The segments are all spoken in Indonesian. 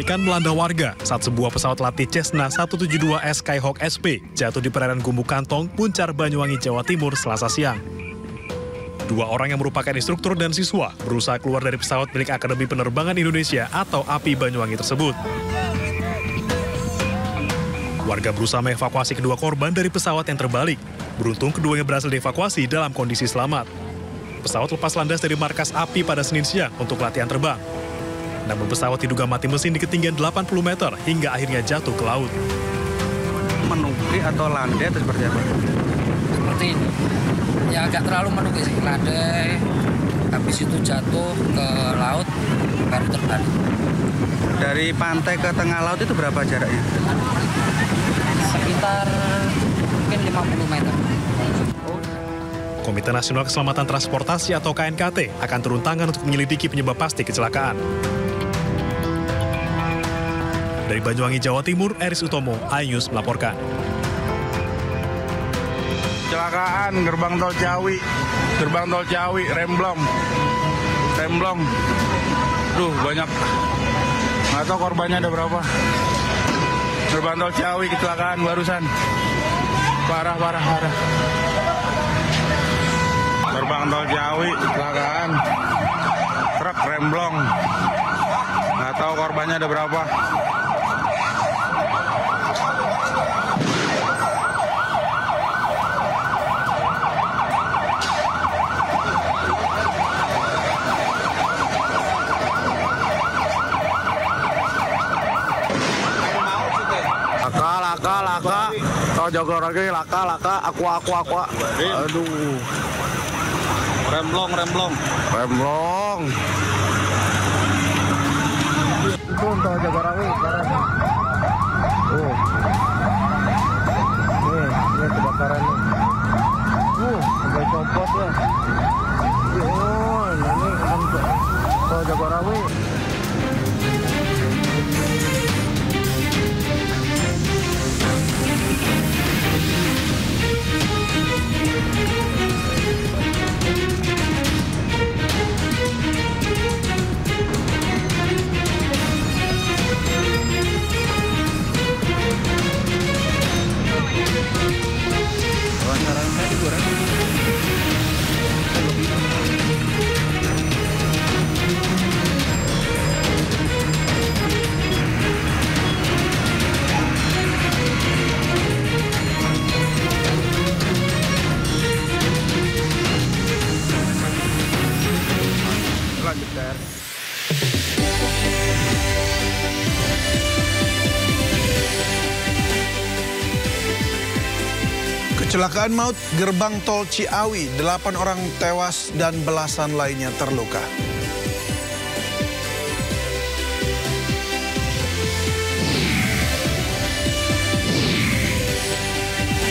Kepanikan melanda warga saat sebuah pesawat latih Cessna 172 Skyhawk SP jatuh di perairan Gumuk Kantong, Muncar, Banyuwangi, Jawa Timur, Selasa siang. Dua orang yang merupakan instruktur dan siswa berusaha keluar dari pesawat milik Akademi Penerbangan Indonesia atau API Banyuwangi tersebut. Warga berusaha mengevakuasi kedua korban dari pesawat yang terbalik. Beruntung keduanya berhasil dievakuasi dalam kondisi selamat. Pesawat lepas landas dari markas API pada Senin siang untuk latihan terbang. Namun pesawat diduga mati mesin di ketinggian 80 meter hingga akhirnya jatuh ke laut. Menukik atau landai atau seperti apa? Seperti ini. Ya agak terlalu menukik sih. Landai, habis itu jatuh ke laut, baru terbalik. Dari pantai ke tengah laut itu berapa jaraknya? Sekitar mungkin 50 meter. Komite Nasional Keselamatan Transportasi atau KNKT akan turun tangan untuk menyelidiki penyebab pasti kecelakaan. Dari Banyuwangi, Jawa Timur, Eris Utomo, iNews melaporkan. Kecelakaan gerbang tol Ciawi, remblong. Duh, banyak. Nggak tahu korbannya ada berapa. Gerbang tol Ciawi kecelakaan barusan. Parah. Gerbang tol Ciawi kecelakaan. Truk remblong. Nggak tahu korbannya ada berapa. Laka. Tol Jogoroge laka. Aqua. Aduh. Remblong. Itu tol Jogoroge. Ini kebakaran nih. Sampai copot ya. Ini kan tol Jogoroge. Kecelakaan maut gerbang tol Ciawi, 8 orang tewas dan belasan lainnya terluka.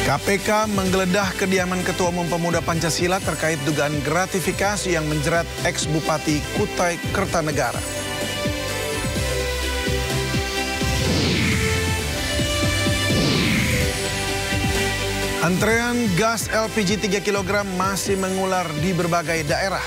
KPK menggeledah kediaman Ketua Umum Pemuda Pancasila terkait dugaan gratifikasi yang menjerat ex-Bupati Kutai Kertanegara. Antrean gas LPG 3 kg masih mengular di berbagai daerah.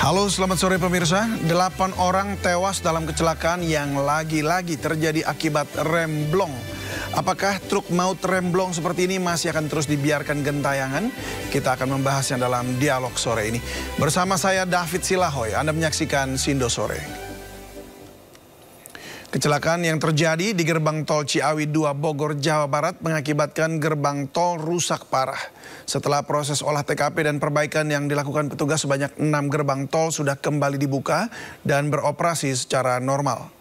Halo, selamat sore pemirsa. 8 orang tewas dalam kecelakaan yang lagi-lagi terjadi akibat remblong. Apakah truk maut remblong seperti ini masih akan terus dibiarkan gentayangan? Kita akan membahasnya dalam dialog sore ini. Bersama saya David Silahoy, Anda menyaksikan Sindo Sore. Kecelakaan yang terjadi di gerbang tol Ciawi 2 Bogor, Jawa Barat mengakibatkan gerbang tol rusak parah. Setelah proses olah TKP dan perbaikan yang dilakukan petugas, sebanyak 6 gerbang tol sudah kembali dibuka dan beroperasi secara normal.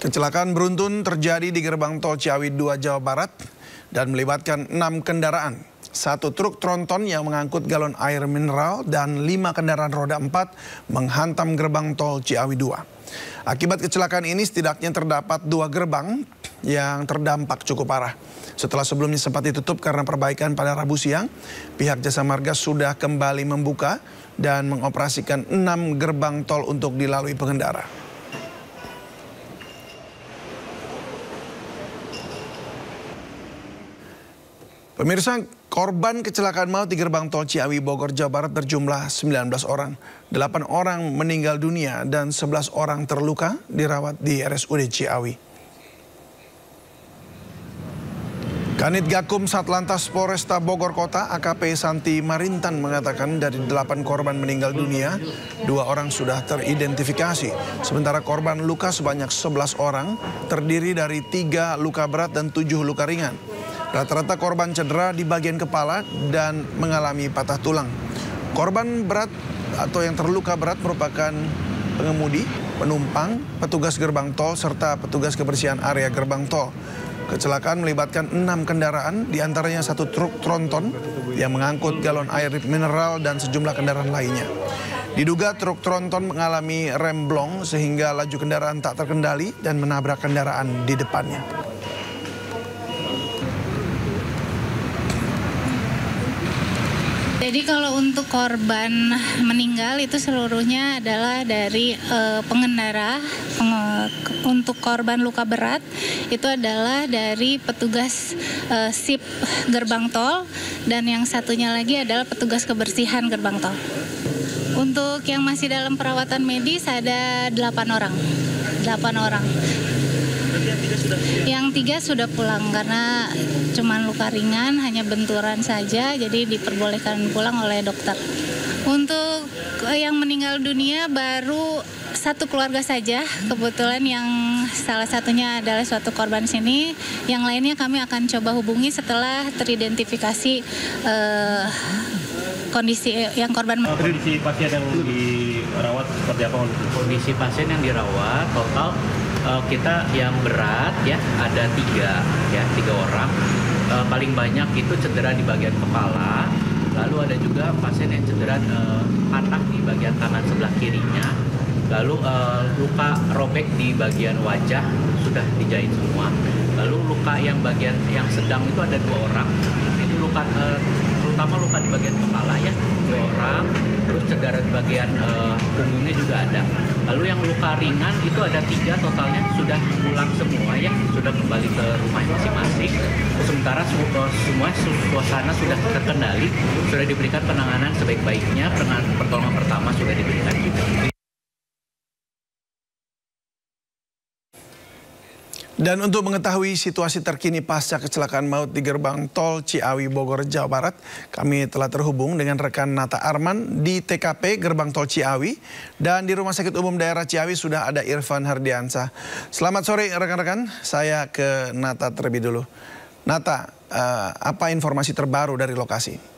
Kecelakaan beruntun terjadi di gerbang tol Ciawi 2 Jawa Barat dan melibatkan 6 kendaraan. 1 truk tronton yang mengangkut galon air mineral dan 5 kendaraan roda 4 menghantam gerbang tol Ciawi 2. Akibat kecelakaan ini setidaknya terdapat 2 gerbang yang terdampak cukup parah. Setelah sebelumnya sempat ditutup karena perbaikan pada Rabu siang, pihak Jasa Marga sudah kembali membuka dan mengoperasikan 6 gerbang tol untuk dilalui pengendara. Pemirsa, korban kecelakaan maut di gerbang tol Ciawi Bogor, Jawa Barat berjumlah 19 orang. 8 orang meninggal dunia dan 11 orang terluka dirawat di RSUD Ciawi. Kanit Gakum Satlantas Polresta Bogor Kota AKP Santi Marintan mengatakan dari 8 korban meninggal dunia, 2 orang sudah teridentifikasi. Sementara korban luka sebanyak 11 orang, terdiri dari 3 luka berat dan 7 luka ringan. Rata-rata korban cedera di bagian kepala dan mengalami patah tulang. Korban berat atau yang terluka berat merupakan pengemudi, penumpang, petugas gerbang tol, serta petugas kebersihan area gerbang tol. Kecelakaan melibatkan 6 kendaraan, diantaranya 1 truk tronton yang mengangkut galon air mineral dan sejumlah kendaraan lainnya. Diduga truk tronton mengalami rem blong sehingga laju kendaraan tak terkendali dan menabrak kendaraan di depannya. Jadi kalau untuk korban meninggal itu seluruhnya adalah dari pengendara. Untuk korban luka berat itu adalah dari petugas SIP gerbang tol dan yang satunya lagi adalah petugas kebersihan gerbang tol. Untuk yang masih dalam perawatan medis ada 8 orang. 8 orang. Yang 3 sudah pulang karena cuman luka ringan, hanya benturan saja, jadi diperbolehkan pulang oleh dokter. Untuk yang meninggal dunia baru 1 keluarga saja, kebetulan yang salah satunya adalah suatu korban sini, yang lainnya kami akan coba hubungi setelah teridentifikasi kondisi yang korban. Kondisi pasien yang dirawat seperti apa? Kondisi pasien yang dirawat total kita yang berat ya ada 3 orang. Paling banyak itu cedera di bagian kepala. Lalu ada juga pasien yang cedera patah di bagian kanan sebelah kirinya. Lalu luka robek di bagian wajah sudah dijahit semua. Lalu luka yang bagian yang sedang itu ada 2 orang. Ini luka terutama luka di bagian kepala ya 2 orang. Terus cedera di bagian punggungnya juga ada. Lalu yang luka ringan itu ada 3 totalnya sudah pulang semua ya, sudah kembali ke rumah masing-masing. Sementara semua suasana sudah terkendali, sudah diberikan penanganan sebaik-baiknya, pertolongan pertama sudah diberikan juga. Dan untuk mengetahui situasi terkini pasca kecelakaan maut di gerbang tol Ciawi Bogor, Jawa Barat, kami telah terhubung dengan rekan Nata Arman di TKP gerbang tol Ciawi, dan di Rumah Sakit Umum Daerah Ciawi sudah ada Irfan Hardiansah. Selamat sore rekan-rekan, saya ke Nata terlebih dulu. Nata, apa informasi terbaru dari lokasi?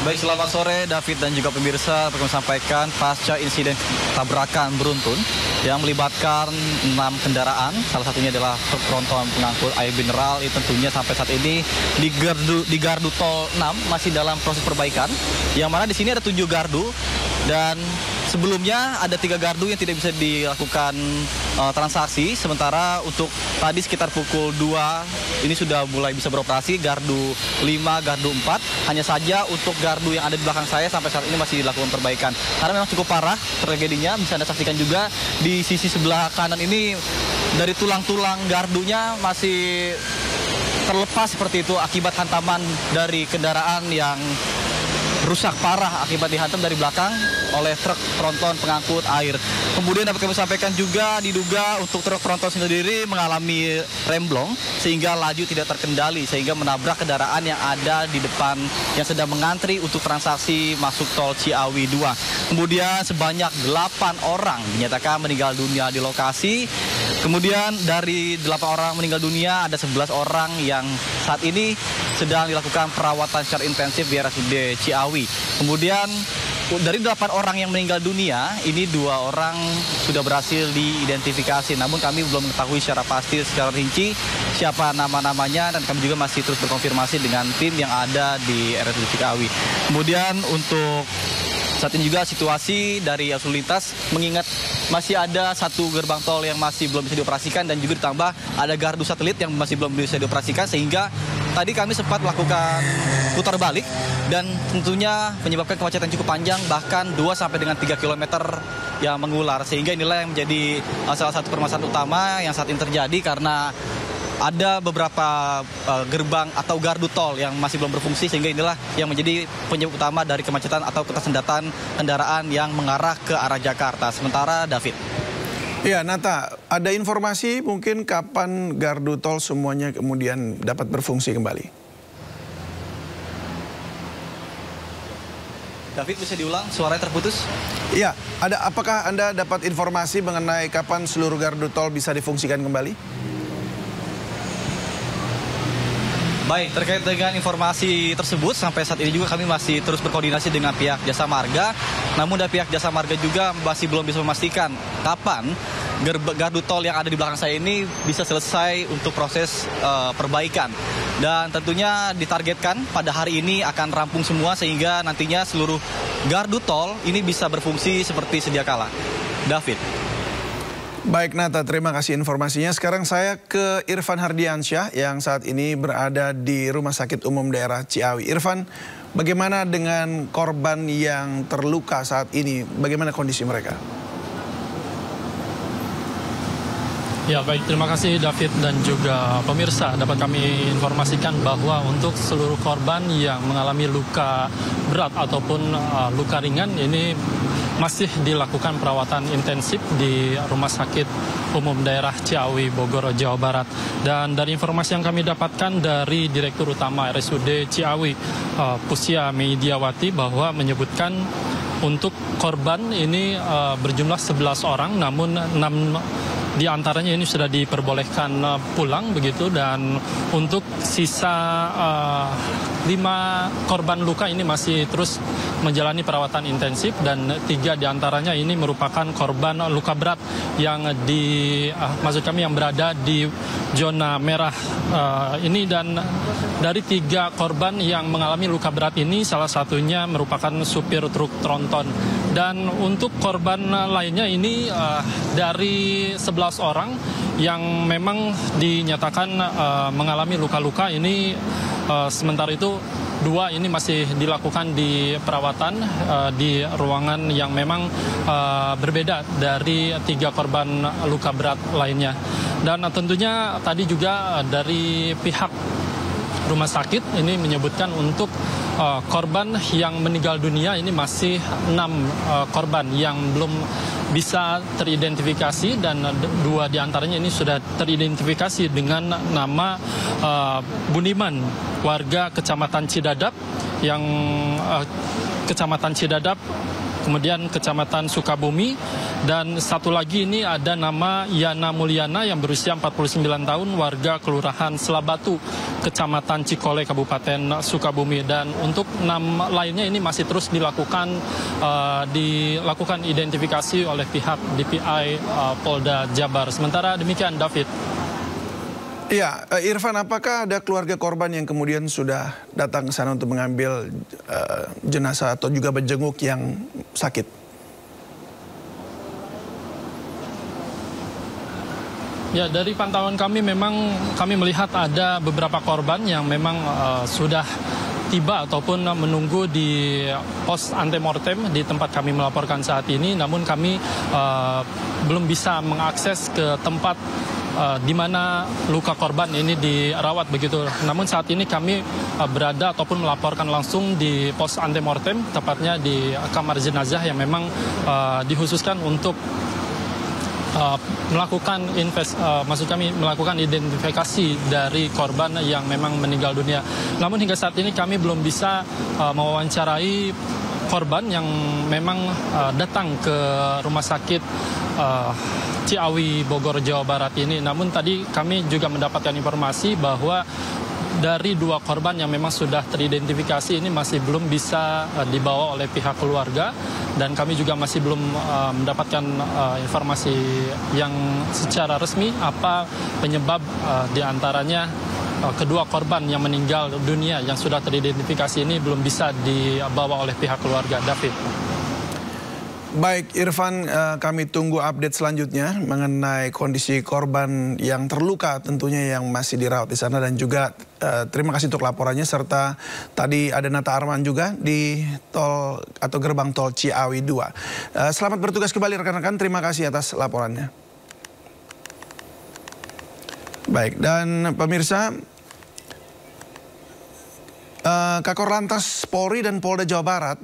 Baik, selamat sore David dan juga pemirsa. Perlu sampaikan pasca insiden tabrakan beruntun yang melibatkan 6 kendaraan. Salah satunya adalah truk tronton pengangkut air mineral. Itu tentunya sampai saat ini di gardu tol 6 masih dalam proses perbaikan. Yang mana di sini ada 7 gardu dan sebelumnya ada 3 gardu yang tidak bisa dilakukan transaksi. Sementara untuk tadi sekitar pukul 2 ini sudah mulai bisa beroperasi gardu 5, gardu 4. Hanya saja untuk gardu yang ada di belakang saya sampai saat ini masih dilakukan perbaikan. Karena memang cukup parah tragedinya. Bisa Anda saksikan juga di sisi sebelah kanan ini dari tulang-tulang gardunya masih terlepas seperti itu akibat hantaman dari kendaraan yang rusak parah akibat dihantam dari belakang oleh truk tronton pengangkut air. Kemudian dapat kami sampaikan juga diduga untuk truk tronton sendiri mengalami remblong sehingga laju tidak terkendali sehingga menabrak kendaraan yang ada di depan yang sedang mengantri untuk transaksi masuk tol Ciawi 2. Kemudian sebanyak 8 orang dinyatakan meninggal dunia di lokasi. Kemudian dari 8 orang meninggal dunia ada 11 orang yang saat ini sedang dilakukan perawatan secara intensif di RSUD Ciawi. Kemudian dari 8 orang yang meninggal dunia, ini 2 orang sudah berhasil diidentifikasi. Namun kami belum mengetahui secara pasti, secara rinci siapa nama-namanya dan kami juga masih terus berkonfirmasi dengan tim yang ada di RSUD Ciawi. Kemudian untuk saat ini juga situasi dari arus lintas mengingat masih ada 1 gerbang tol yang masih belum bisa dioperasikan dan juga ditambah ada gardu satelit yang masih belum bisa dioperasikan sehingga tadi kami sempat melakukan putar balik dan tentunya menyebabkan kemacetan cukup panjang, bahkan 2 sampai dengan 3 km yang mengular. Sehingga inilah yang menjadi salah satu permasalahan utama yang saat ini terjadi karena ada beberapa gerbang atau gardu tol yang masih belum berfungsi, sehingga inilah yang menjadi penyebab utama dari kemacetan atau ketersendatan kendaraan yang mengarah ke arah Jakarta. Sementara David. Ya, Nata, ada informasi mungkin kapan gardu tol semuanya kemudian dapat berfungsi kembali? David, bisa diulang, suaranya terputus? Iya, apakah Anda dapat informasi mengenai kapan seluruh gardu tol bisa difungsikan kembali? Baik, terkait dengan informasi tersebut, sampai saat ini juga kami masih terus berkoordinasi dengan pihak Jasa Marga. Namun dari pihak Jasa Marga juga masih belum bisa memastikan kapan gardu tol yang ada di belakang saya ini bisa selesai untuk proses perbaikan. Dan tentunya ditargetkan pada hari ini akan rampung semua sehingga nantinya seluruh gardu tol ini bisa berfungsi seperti sedia kala. David. Baik Nata, terima kasih informasinya. Sekarang saya ke Irfan Hardiansyah yang saat ini berada di Rumah Sakit Umum Daerah Ciawi. Irfan, bagaimana dengan korban yang terluka saat ini? Bagaimana kondisi mereka? Ya baik, terima kasih David dan juga pemirsa. Dapat kami informasikan bahwa untuk seluruh korban yang mengalami luka berat ataupun luka ringan ini masih dilakukan perawatan intensif di Rumah Sakit Umum Daerah Ciawi, Bogor, Jawa Barat. Dan dari informasi yang kami dapatkan dari Direktur Utama RSUD Ciawi, Pusia Meidiawati, bahwa menyebutkan untuk korban ini berjumlah 11 orang, namun 6 di antaranya ini sudah diperbolehkan pulang begitu, dan untuk sisa 5 korban luka ini masih terus menjalani perawatan intensif, dan 3 di antaranya ini merupakan korban luka berat yang maksud kami yang berada di zona merah ini. Dan dari 3 korban yang mengalami luka berat ini, salah satunya merupakan supir truk tronton. Dan untuk korban lainnya ini dari 11 orang yang memang dinyatakan mengalami luka-luka ini, sementara itu 2 ini masih dilakukan di perawatan di ruangan yang memang berbeda dari 3 korban luka berat lainnya. Dan tentunya tadi juga dari pihak rumah sakit ini menyebutkan untuk korban yang meninggal dunia ini masih 6 korban yang belum bisa teridentifikasi, dan 2 diantaranya ini sudah teridentifikasi dengan nama Buniman, warga Kecamatan Cidadap, yang Kecamatan Cidadap, kemudian Kecamatan Sukabumi, dan satu lagi ini ada nama Yana Mulyana yang berusia 49 tahun, warga Kelurahan Selabatu, Kecamatan Cikole, Kabupaten Sukabumi. Dan untuk 6 lainnya ini masih terus dilakukan identifikasi oleh pihak DPI Polda Jabar. Sementara demikian, David. Iya, Irfan, apakah ada keluarga korban yang kemudian sudah datang ke sana untuk mengambil jenazah atau juga menjenguk yang sakit? Ya, dari pantauan kami memang kami melihat ada beberapa korban yang memang sudah tiba ataupun menunggu di pos antemortem di tempat kami melaporkan saat ini. Namun kami belum bisa mengakses ke tempat di mana luka korban ini dirawat begitu. Namun saat ini kami berada ataupun melaporkan langsung di pos antemortem, tepatnya di kamar jenazah yang memang dikhususkan untuk melakukan identifikasi dari korban yang memang meninggal dunia. Namun hingga saat ini kami belum bisa mewawancarai korban yang memang datang ke rumah sakit Ciawi, Bogor, Jawa Barat ini. Namun tadi kami juga mendapatkan informasi bahwa dari 2 korban yang memang sudah teridentifikasi ini masih belum bisa dibawa oleh pihak keluarga, dan kami juga masih belum mendapatkan informasi yang secara resmi apa penyebab diantaranya kedua korban yang meninggal dunia yang sudah teridentifikasi ini belum bisa dibawa oleh pihak keluarga. David. Baik, Irfan, kami tunggu update selanjutnya mengenai kondisi korban yang terluka tentunya yang masih dirawat di sana, dan juga terima kasih untuk laporannya, serta tadi ada Nata Arman juga di tol atau gerbang tol Ciawi 2. Selamat bertugas kembali rekan-rekan, terima kasih atas laporannya. Baik, dan pemirsa, Kakor Lantas Polri dan Polda Jawa Barat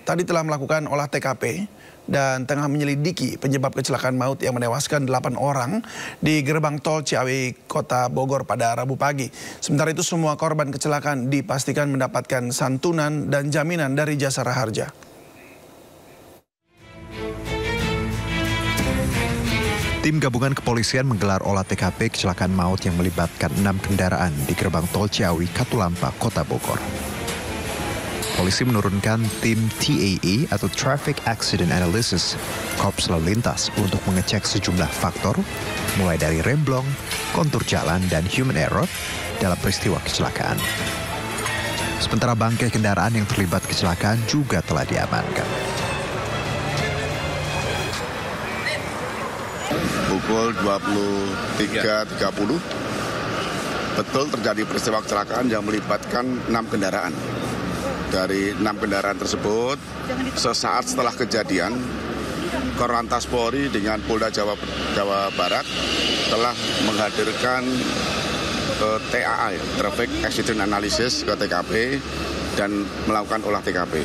tadi telah melakukan olah TKP dan tengah menyelidiki penyebab kecelakaan maut yang menewaskan 8 orang di gerbang tol Ciawi, Kota Bogor pada Rabu pagi. Sementara itu semua korban kecelakaan dipastikan mendapatkan santunan dan jaminan dari Jasara Harja. Tim gabungan kepolisian menggelar olah TKP kecelakaan maut yang melibatkan 6 kendaraan di gerbang tol Ciawi, Katulampa, Kota Bogor. Polisi menurunkan tim TAA atau Traffic Accident Analysis, Korps Lalu Lintas untuk mengecek sejumlah faktor, mulai dari remblong, kontur jalan, dan human error dalam peristiwa kecelakaan. Sementara bangkai kendaraan yang terlibat kecelakaan juga telah diamankan. Pukul 23.30 betul terjadi peristiwa kecelakaan yang melibatkan 6 kendaraan. Dari 6 kendaraan tersebut, sesaat setelah kejadian, Korlantas Polri dengan Polda Jawa Barat telah menghadirkan TAA, Traffic Accident Analysis, ke TKP dan melakukan olah TKP.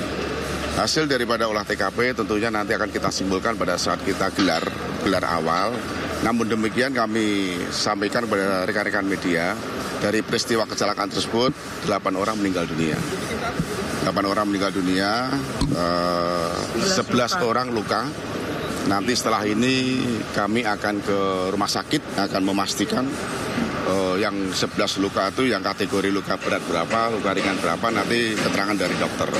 Hasil daripada olah TKP tentunya nanti akan kita simpulkan pada saat kita gelar awal. Namun demikian kami sampaikan kepada rekan-rekan media, dari peristiwa kecelakaan tersebut 8 orang meninggal dunia. 8 orang meninggal dunia, 11 orang luka. Nanti setelah ini kami akan ke rumah sakit, akan memastikan yang 11 luka itu yang kategori luka berat berapa, luka ringan berapa, nanti keterangan dari dokter.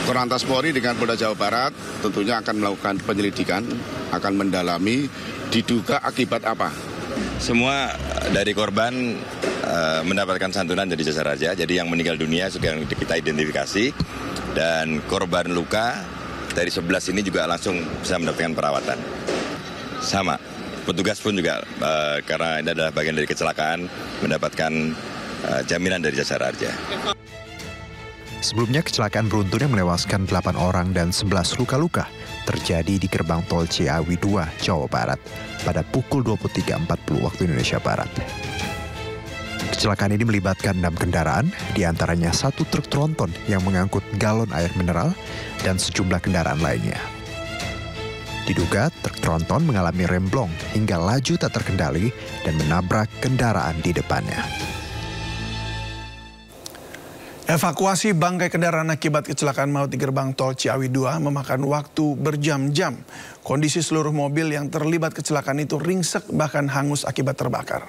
Korlantas Polri dengan Polda Jawa Barat tentunya akan melakukan penyelidikan, akan mendalami diduga akibat apa. Semua dari korban mendapatkan santunan dari Jasara Harja, jadi yang meninggal dunia sudah kita identifikasi, dan korban luka dari 11 ini juga langsung bisa mendapatkan perawatan. Sama, petugas pun juga karena ini adalah bagian dari kecelakaan mendapatkan jaminan dari Jasara Harja. Sebelumnya kecelakaan beruntun yang menewaskan 8 orang dan 11 luka-luka terjadi di gerbang tol Ciawi 2, Jawa Barat pada pukul 23.40 waktu Indonesia Barat. Kecelakaan ini melibatkan 6 kendaraan, diantaranya 1 truk tronton yang mengangkut galon air mineral dan sejumlah kendaraan lainnya. Diduga truk tronton mengalami remblong hingga laju tak terkendali dan menabrak kendaraan di depannya. Evakuasi bangkai kendaraan akibat kecelakaan maut di gerbang tol Ciawi 2 memakan waktu berjam-jam. Kondisi seluruh mobil yang terlibat kecelakaan itu ringsek bahkan hangus akibat terbakar.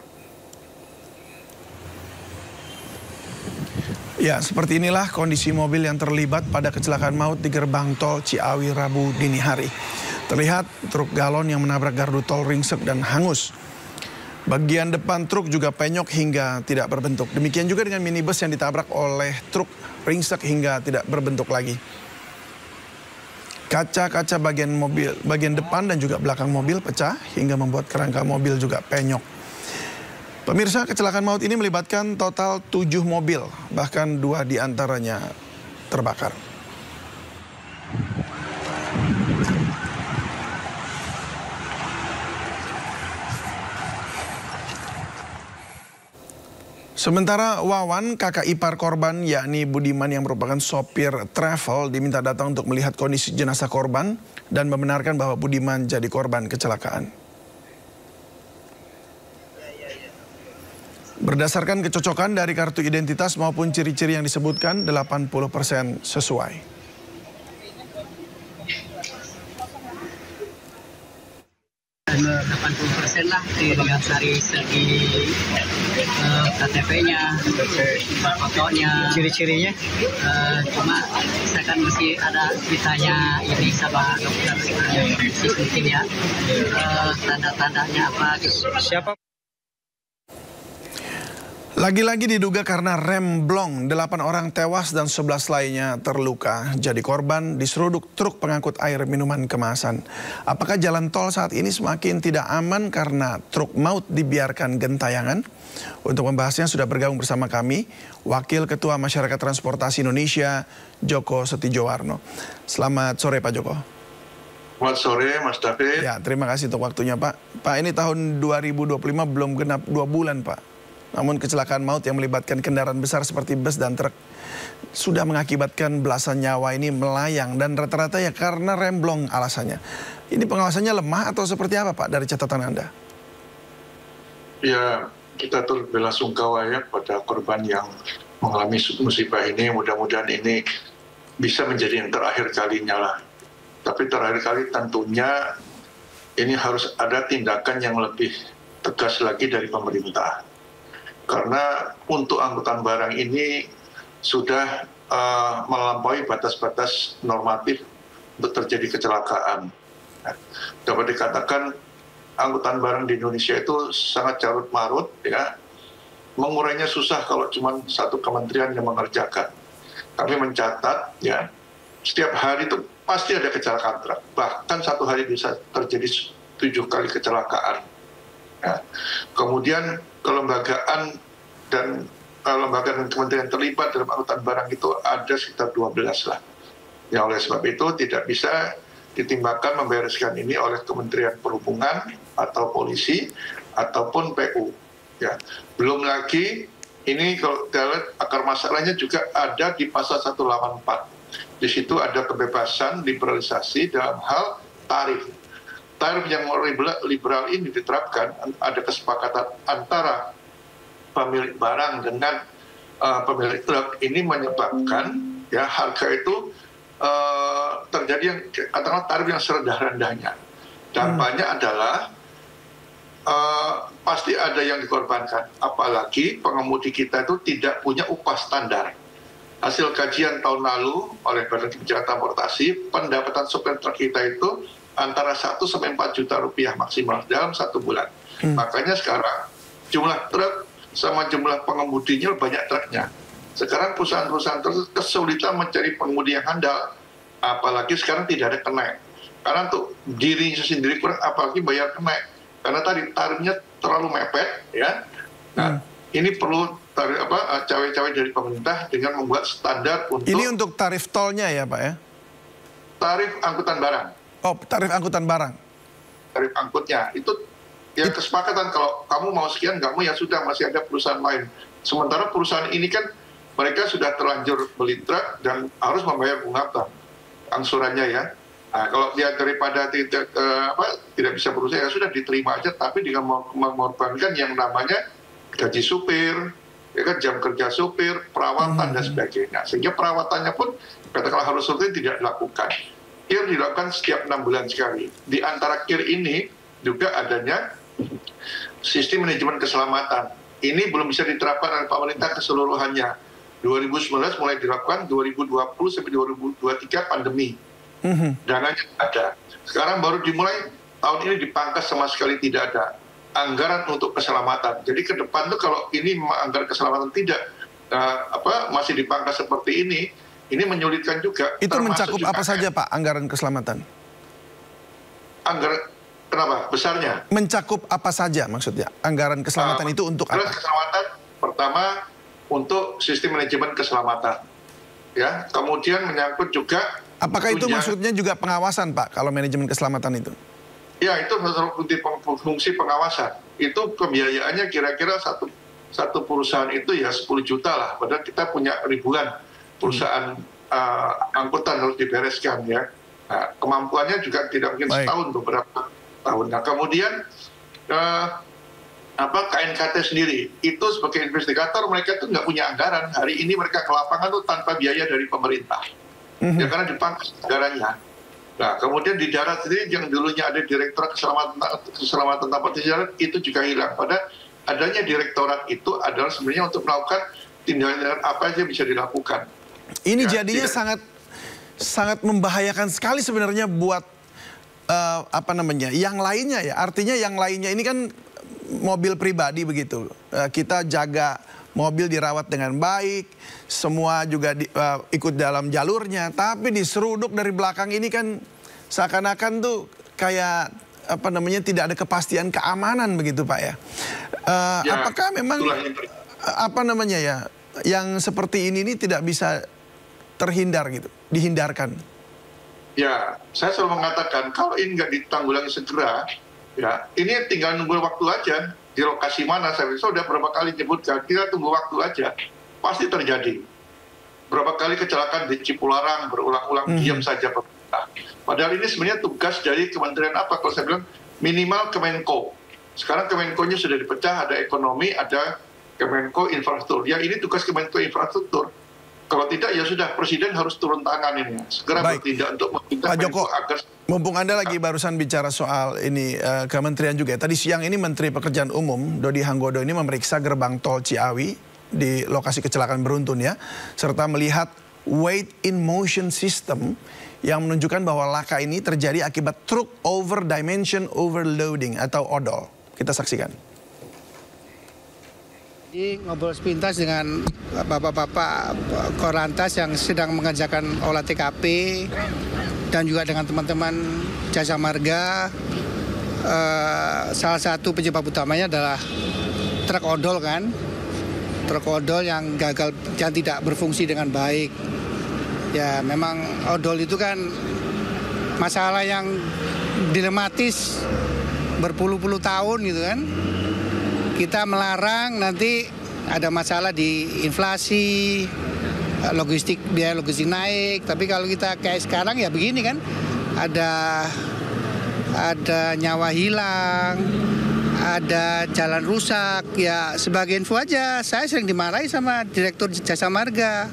Ya, seperti inilah kondisi mobil yang terlibat pada kecelakaan maut di gerbang tol Ciawi Rabu dini hari. Terlihat truk galon yang menabrak gardu tol ringsek dan hangus. Bagian depan truk juga penyok hingga tidak berbentuk. Demikian juga dengan minibus yang ditabrak oleh truk ringsek hingga tidak berbentuk lagi. Kaca-kaca bagian depan dan juga belakang mobil pecah hingga membuat kerangka mobil juga penyok. Pemirsa, kecelakaan maut ini melibatkan total 7 mobil, bahkan 2 diantaranya terbakar. Sementara Wawan, kakak ipar korban yakni Budiman yang merupakan sopir travel, diminta datang untuk melihat kondisi jenazah korban dan membenarkan bahwa Budiman jadi korban kecelakaan. Berdasarkan kecocokan dari kartu identitas maupun ciri-ciri yang disebutkan, 80% sesuai. 80% lah dilihat dari segi KTP-nya, fotonya, ciri-cirinya. Cuma saya kan mesti ada ditanya ini sama dokter mungkin ya, tanda-tandanya apa. Siapa? Lagi-lagi diduga karena rem blong, 8 orang tewas dan 11 lainnya terluka. Jadi korban diseruduk truk pengangkut air minuman kemasan. Apakah jalan tol saat ini semakin tidak aman karena truk maut dibiarkan gentayangan? Untuk membahasnya sudah bergabung bersama kami Wakil Ketua Masyarakat Transportasi Indonesia, Joko Setiowarno. Selamat sore Pak Joko. Selamat sore Mas David. Ya, terima kasih untuk waktunya Pak. Pak, ini tahun 2025 belum genap 2 bulan Pak. Namun kecelakaan maut yang melibatkan kendaraan besar seperti bus dan truk sudah mengakibatkan belasan nyawa ini melayang dan rata-rata ya karena rem blong alasannya. Ini pengawasannya lemah atau seperti apa Pak dari catatan Anda? Ya, kita turut belasungkawa ya pada korban yang mengalami musibah ini. Mudah-mudahan ini bisa menjadi yang terakhir kalinya lah. Tapi terakhir kali tentunya ini harus ada tindakan yang lebih tegas lagi dari pemerintah. Karena untuk angkutan barang ini sudah melampaui batas-batas normatif untuk terjadi kecelakaan. Dapat dikatakan angkutan barang di Indonesia itu sangat carut marut, ya. Mengurainya susah kalau cuma satu kementerian yang mengerjakan. Kami mencatat, ya, setiap hari itu pasti ada kecelakaan truk. Bahkan satu hari bisa terjadi 7 kali kecelakaan. Ya. Kemudian kelembagaan dan lembaga dan kementerian terlibat dalam angkutan barang itu ada sekitar 12 lah. Ya, oleh sebab itu tidak bisa ditimbangkan membereskan ini oleh Kementerian Perhubungan atau polisi ataupun PU. Ya. Belum lagi ini kalau kita lihat akar masalahnya juga ada di pasal 184. Di situ ada kebebasan liberalisasi dalam hal tarif. Tarif yang liberal ini diterapkan, ada kesepakatan antara pemilik barang dengan pemilik truk, ini menyebabkan ya harga itu terjadi yang katakanlah tarif yang serendah-rendahnya. Dampaknya adalah pasti ada yang dikorbankan, apalagi pengemudi kita itu tidak punya upah standar. Hasil kajian tahun lalu oleh Badan Kebijakan Transportasi, pendapatan sopir truk kita itu antara 1 sampai 4 juta rupiah maksimal dalam 1 bulan. Makanya sekarang jumlah truk sama jumlah pengemudinya banyak truknya. Sekarang perusahaan-perusahaan kesulitan mencari pengemudi yang handal, apalagi sekarang tidak ada kenaik. Karena untuk dirinya sendiri kurang, apalagi bayar kenaik. Karena tadi tarifnya terlalu mepet, ya. Nah, ini perlu cawe-cawe dari pemerintah dengan membuat standar untuk. Ini untuk tarif tolnya ya Pak ya? Tarif angkutan barang. Oh, tarif angkutan barang. Tarif angkutnya itu ya kesepakatan, kalau kamu mau sekian, kamu ya sudah, masih ada perusahaan lain. Sementara perusahaan ini kan mereka sudah terlanjur beli truk dan harus membayar bunga angsurannya ya. Nah, kalau dia daripada tidak bisa berusaha ya sudah diterima aja, tapi dengan mengorbankan yang namanya gaji supir, ya kan, jam kerja supir, perawatan dan sebagainya. Sehingga perawatannya pun katakanlah harus rutin tidak dilakukan. KIR dilakukan setiap 6 bulan sekali. Di antara KIR ini juga adanya sistem manajemen keselamatan. Ini belum bisa diterapkan oleh pemerintah keseluruhannya. 2019 mulai dilakukan, 2020 sampai 2023 pandemi. Dananya ada. Sekarang baru dimulai, tahun ini dipangkas sama sekali tidak ada. Anggaran untuk keselamatan. Jadi ke depan tuh kalau ini anggaran keselamatan tidak masih dipangkas seperti ini menyulitkan juga. Itu mencakup juga apa saja Pak anggaran keselamatan? Anggaran kenapa? Besarnya? Mencakup apa saja maksudnya? Anggaran keselamatan itu untuk apa? Keselamatan pertama untuk sistem manajemen keselamatan. Ya, kemudian menyangkut juga. Apakah itu maksudnya juga pengawasan Pak kalau manajemen keselamatan itu? Ya, itu fungsi pengawasan. Itu pembiayaannya kira-kira satu perusahaan itu ya 10 juta lah. Padahal kita punya ribuan perusahaan angkutan harus dibereskan ya. Nah, kemampuannya juga tidak mungkin setahun, beberapa tahun. Nah, kemudian KNKT sendiri itu sebagai investigator mereka itu nggak punya anggaran. Hari ini mereka ke lapangan tuh tanpa biaya dari pemerintah. Ya karena dipangkas anggarannya. Nah, kemudian di darat sendiri yang dulunya ada Direktorat Keselamatan Transportasi Darat itu juga hilang. Pada adanya direktorat itu adalah sebenarnya untuk melakukan tindakan apa saja bisa dilakukan. Ini ya, jadinya sangat membahayakan sekali sebenarnya buat yang lainnya ya. Artinya yang lainnya ini kan mobil pribadi begitu. Kita jaga mobil dirawat dengan baik, semua juga ikut dalam jalurnya. Tapi diseruduk dari belakang ini kan seakan-akan tuh kayak apa namanya, tidak ada kepastian keamanan begitu Pak ya. Apakah memang apa namanya ya, yang seperti ini tidak bisa terhindar gitu, dihindarkan? Ya, saya selalu mengatakan kalau ini nggak ditanggulangi segera, ya ini tinggal nunggu waktu aja. Di lokasi mana, saya sudah berapa kali nyebutkan, kita tunggu waktu aja, pasti terjadi. Berapa kali kecelakaan di Cipularang berulang-ulang, diam saja pemerintah. Padahal ini sebenarnya tugas dari kementerian apa? Kalau saya bilang minimal Kemenko. Sekarang Kemenko-nya sudah dipecah, ada ekonomi, ada Kemenko Infrastruktur. Ya ini tugas Kemenko Infrastruktur. Kalau tidak ya sudah, Presiden harus turun tangan ini. Segera bertindak untuk meminta Pak Joko, agar... mumpung Anda lagi barusan bicara soal ini kementerian juga. Tadi siang ini Menteri Pekerjaan Umum Dodi Hanggodo ini memeriksa gerbang tol Ciawi di lokasi kecelakaan beruntun ya. Serta melihat weight in motion system yang menunjukkan bahwa laka ini terjadi akibat truk over dimension overloading atau ODOL. Kita saksikan. Jadi ngobrol sepintas dengan bapak-bapak Korlantas yang sedang mengerjakan olah TKP dan juga dengan teman-teman Jasa Marga. Salah satu penyebab utamanya adalah truk odol kan, truk odol yang gagal, yang tidak berfungsi dengan baik. Ya memang odol itu kan masalah yang dilematis berpuluh-puluh tahun gitu kan. Kita melarang nanti ada masalah di inflasi, logistik, biaya logistik naik. Tapi kalau kita kayak sekarang ya begini kan, ada nyawa hilang, ada jalan rusak. Ya sebagai info aja, saya sering dimarahi sama Direktur Jasa Marga.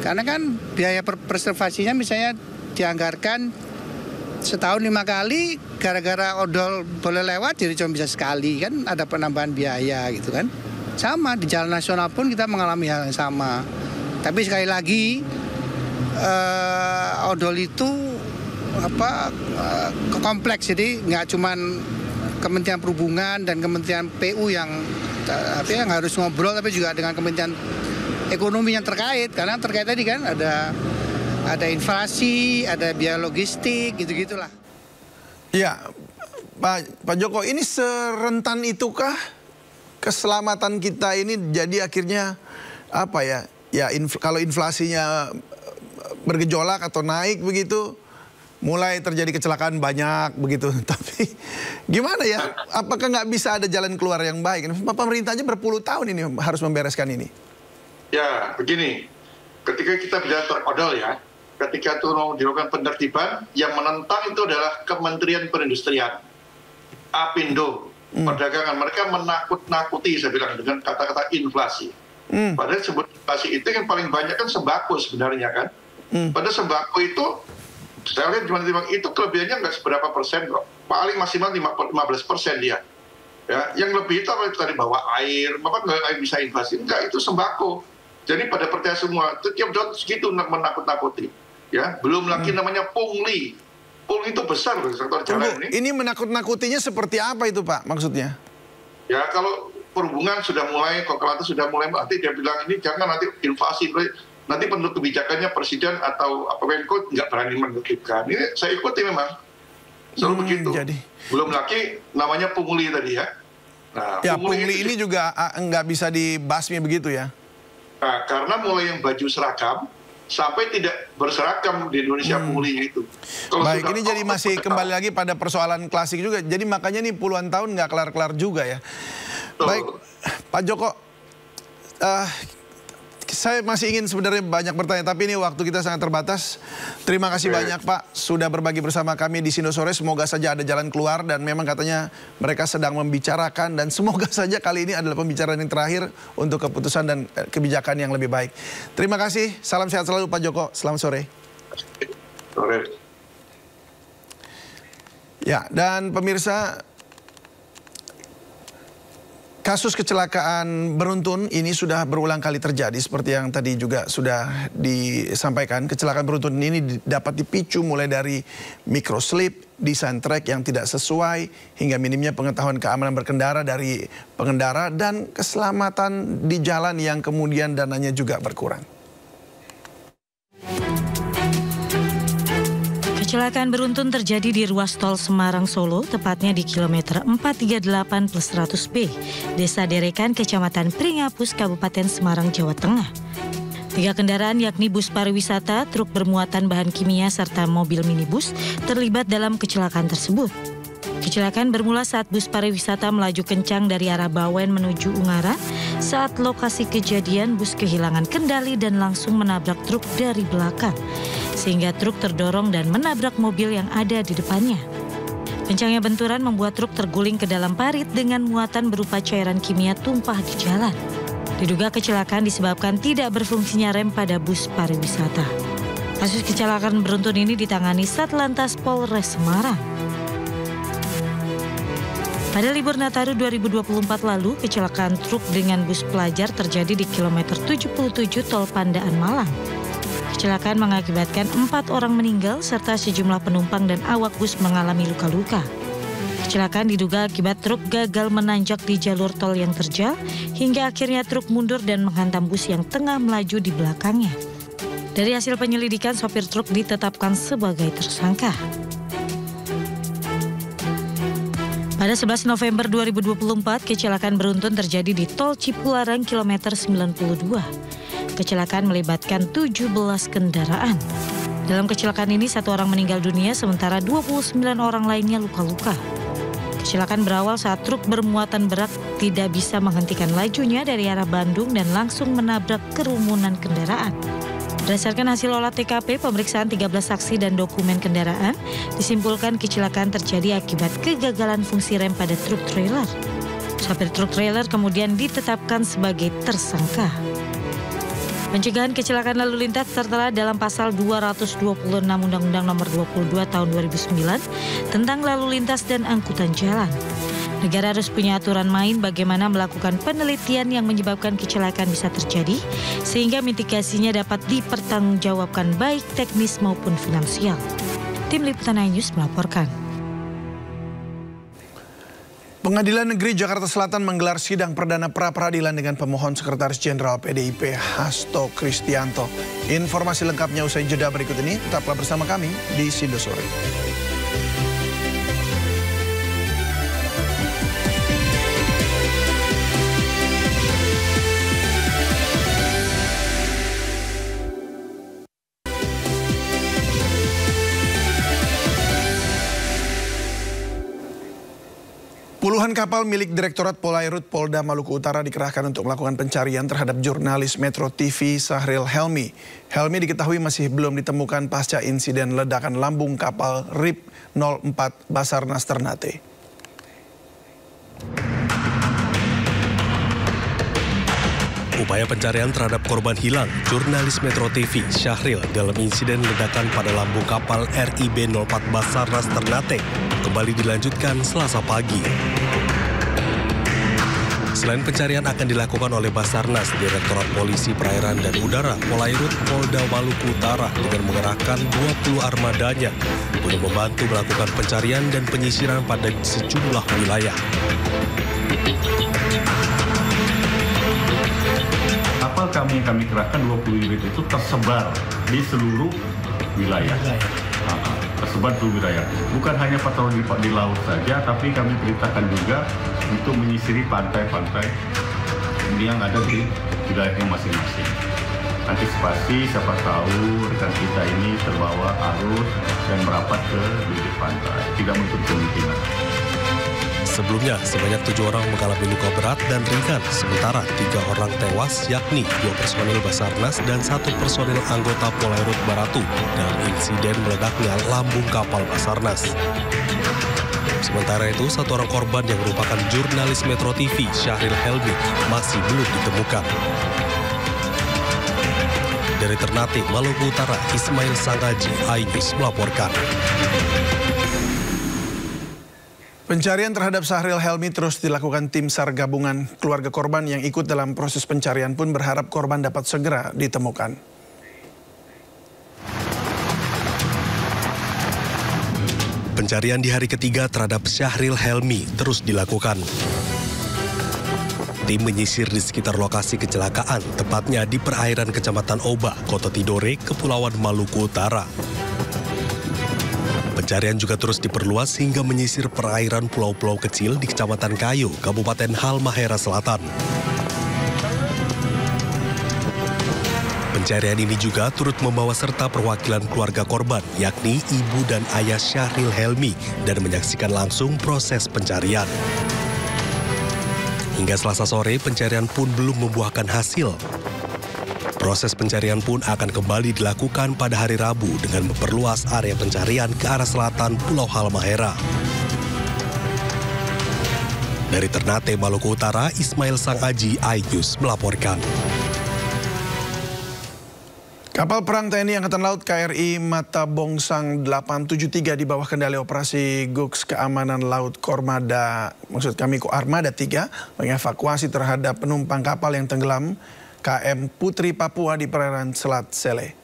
Karena kan biaya preservasinya misalnya dianggarkan setahun 5 kali, gara-gara odol boleh lewat jadi cuma bisa sekali, kan ada penambahan biaya gitu kan. Sama di jalan nasional pun kita mengalami hal yang sama. Tapi sekali lagi odol itu kompleks, jadi nggak cuman Kementerian Perhubungan dan Kementerian PU yang harus ngobrol, tapi juga dengan Kementerian Ekonomi yang terkait, karena terkait tadi kan ada inflasi, ada biaya logistik, gitu-gitulah. Ya, Pak Joko, ini serentan itukah keselamatan kita ini? Jadi akhirnya apa ya? Ya kalau inflasinya bergejolak atau naik begitu, mulai terjadi kecelakaan banyak begitu. Tapi gimana ya? Apakah nggak bisa ada jalan keluar yang baik? Pemerintahnya berpuluh tahun ini harus membereskan ini. Ya, begini. Ketika kita bicara terkodol ya, ketika itu mau dilakukan penertiban, yang menentang itu adalah Kementerian Perindustrian, Apindo, Perdagangan. Mereka menakut-nakuti, saya bilang, dengan kata-kata inflasi. Padahal sebut inflasi itu yang paling banyak kan sembako sebenarnya kan. Padahal sembako itu, saya lihat cuma itu kelebihannya nggak seberapa persen kok. Paling maksimal 15% dia. Ya, yang lebih itu apa itu tadi, bawa air, bapak nggak bisa inflasi, enggak, itu sembako. Jadi pada percaya semua, tiap tahun segitu menakut-nakuti. Ya, belum lagi namanya pungli. Pungli itu besar loh sektor jalan ini. Ini menakut-nakutinya seperti apa itu Pak maksudnya? Ya kalau perhubungan sudah mulai, Korlantas sudah mulai, nanti dia bilang ini jangan nanti inflasi, nanti penentu kebijakannya Presiden atau Menko nggak berani menertibkan. Ini saya ikuti memang. Selalu begitu. Jadi. Belum lagi namanya pungli tadi ya. Nah, ya pungli ini juga nggak bisa dibasmi begitu ya? Nah, karena mulai yang baju seragam sampai tidak berseragam di Indonesia punglinya itu. Baik, ini jadi masih kembali lagi pada persoalan klasik juga. Jadi makanya nih puluhan tahun nggak kelar-kelar juga ya. Baik, Pak Joko, saya masih ingin sebenarnya banyak bertanya, tapi ini waktu kita sangat terbatas. Terima kasih banyak Pak sudah berbagi bersama kami di Sindo Sore. Semoga saja ada jalan keluar, dan memang katanya mereka sedang membicarakan, dan semoga saja kali ini adalah pembicaraan yang terakhir untuk keputusan dan kebijakan yang lebih baik. Terima kasih, salam sehat selalu Pak Joko, selamat sore. Sore. Ya, dan pemirsa, Kasus kecelakaan beruntun ini sudah berulang kali terjadi seperti yang tadi juga sudah disampaikan. Kecelakaan beruntun ini dapat dipicu mulai dari microslip, desain trek yang tidak sesuai, hingga minimnya pengetahuan keamanan berkendara dari pengendara dan keselamatan di jalan yang kemudian dananya juga berkurang. Kecelakaan beruntun terjadi di ruas tol Semarang-Solo, tepatnya di kilometer 438+100B, Desa Derekan, Kecamatan Pringapus, Kabupaten Semarang, Jawa Tengah. 3 kendaraan yakni bus pariwisata, truk bermuatan bahan kimia, serta mobil minibus terlibat dalam kecelakaan tersebut. Kecelakaan bermula saat bus pariwisata melaju kencang dari arah Bawen menuju Ungaran. Saat lokasi kejadian, bus kehilangan kendali dan langsung menabrak truk dari belakang, sehingga truk terdorong dan menabrak mobil yang ada di depannya. Kencangnya benturan membuat truk terguling ke dalam parit dengan muatan berupa cairan kimia tumpah di jalan. Diduga kecelakaan disebabkan tidak berfungsinya rem pada bus pariwisata. Kasus kecelakaan beruntun ini ditangani Satlantas Polres Semarang. Pada libur Nataru 2024 lalu, kecelakaan truk dengan bus pelajar terjadi di kilometer 77 Tol Pandaan Malang. Kecelakaan mengakibatkan 4 orang meninggal serta sejumlah penumpang dan awak bus mengalami luka-luka. Kecelakaan diduga akibat truk gagal menanjak di jalur tol yang terjal hingga akhirnya truk mundur dan menghantam bus yang tengah melaju di belakangnya. Dari hasil penyelidikan, sopir truk ditetapkan sebagai tersangka. Pada 11 November 2024, kecelakaan beruntun terjadi di Tol Cipularang kilometer 92. Kecelakaan melibatkan 17 kendaraan. Dalam kecelakaan ini 1 orang meninggal dunia sementara 29 orang lainnya luka-luka. Kecelakaan berawal saat truk bermuatan berat tidak bisa menghentikan lajunya dari arah Bandung dan langsung menabrak kerumunan kendaraan. Berdasarkan hasil olah TKP, pemeriksaan 13 saksi dan dokumen kendaraan, disimpulkan kecelakaan terjadi akibat kegagalan fungsi rem pada truk trailer. Sopir truk trailer kemudian ditetapkan sebagai tersangka. Pencegahan kecelakaan lalu lintas tertera dalam pasal 226 Undang-Undang Nomor 22 Tahun 2009 tentang lalu lintas dan angkutan jalan. Negara harus punya aturan main bagaimana melakukan penelitian yang menyebabkan kecelakaan bisa terjadi, sehingga mitigasinya dapat dipertanggungjawabkan baik teknis maupun finansial. Tim Liputan iNews melaporkan. Pengadilan Negeri Jakarta Selatan menggelar sidang perdana pra-peradilan dengan pemohon Sekretaris Jenderal PDIP Hasto Kristianto. Informasi lengkapnya usai jeda berikut ini. Tetaplah bersama kami di Sindo Sore. Puluhan kapal milik Direktorat Polairut Polda Maluku Utara dikerahkan untuk melakukan pencarian terhadap jurnalis Metro TV Syahril Helmi. Helmi diketahui masih belum ditemukan pasca insiden ledakan lambung kapal RIP 04 Basarnas Ternate. Upaya pencarian terhadap korban hilang jurnalis Metro TV Syahril dalam insiden ledakan pada lambung kapal RIB 04 Basarnas Ternate kembali dilanjutkan Selasa pagi. Selain pencarian akan dilakukan oleh Basarnas, Direktorat Polisi Perairan dan Udara Polairut Polda Maluku Utara dengan mengerahkan 20 armadanya untuk membantu melakukan pencarian dan penyisiran pada sejumlah wilayah. Kapal kami yang kami kerahkan 20 unit itu tersebar di seluruh wilayah. Tersebar di wilayah. Bukan hanya patroli di laut saja, tapi kami perintahkan juga untuk menyisiri pantai-pantai yang ada di wilayahnya masing-masing. Antisipasi siapa tahu rekan kita ini terbawa arus dan merapat ke bibir pantai. Tidak menutup kemungkinan. Sebelumnya, sebanyak 7 orang mengalami luka berat dan ringan, sementara 3 orang tewas, yakni 2 personil Basarnas dan 1 personil anggota Polairut Baratu dalam insiden meledaknya lambung kapal Basarnas. Sementara itu, 1 orang korban yang merupakan jurnalis Metro TV, Syahril Helmi, masih belum ditemukan. Dari Ternate, Maluku Utara, Ismail Sanggaji, iNews melaporkan. Pencarian terhadap Syahril Helmi terus dilakukan tim SAR gabungan. Keluarga korban yang ikut dalam proses pencarian pun berharap korban dapat segera ditemukan. Pencarian di hari ketiga terhadap Syahril Helmi terus dilakukan. Tim menyisir di sekitar lokasi kecelakaan, tepatnya di perairan Kecamatan Oba, Kota Tidore, Kepulauan Maluku Utara. Pencarian juga terus diperluas hingga menyisir perairan pulau-pulau kecil di Kecamatan Kayu, Kabupaten Halmahera Selatan. Pencarian ini juga turut membawa serta perwakilan keluarga korban, yakni ibu dan ayah Syahril Helmi, dan menyaksikan langsung proses pencarian. Hingga Selasa sore, pencarian pun belum membuahkan hasil. Proses pencarian pun akan kembali dilakukan pada hari Rabu dengan memperluas area pencarian ke arah selatan Pulau Halmahera. Dari Ternate, Maluku Utara, Ismail Sangaji, iNews melaporkan. Kapal perang TNI Angkatan Laut KRI Mata Bongsang 873 di bawah kendali operasi Guks Keamanan Laut Armada 3 mengevakuasi terhadap penumpang kapal yang tenggelam KM Putri Papua di perairan Selat Sele.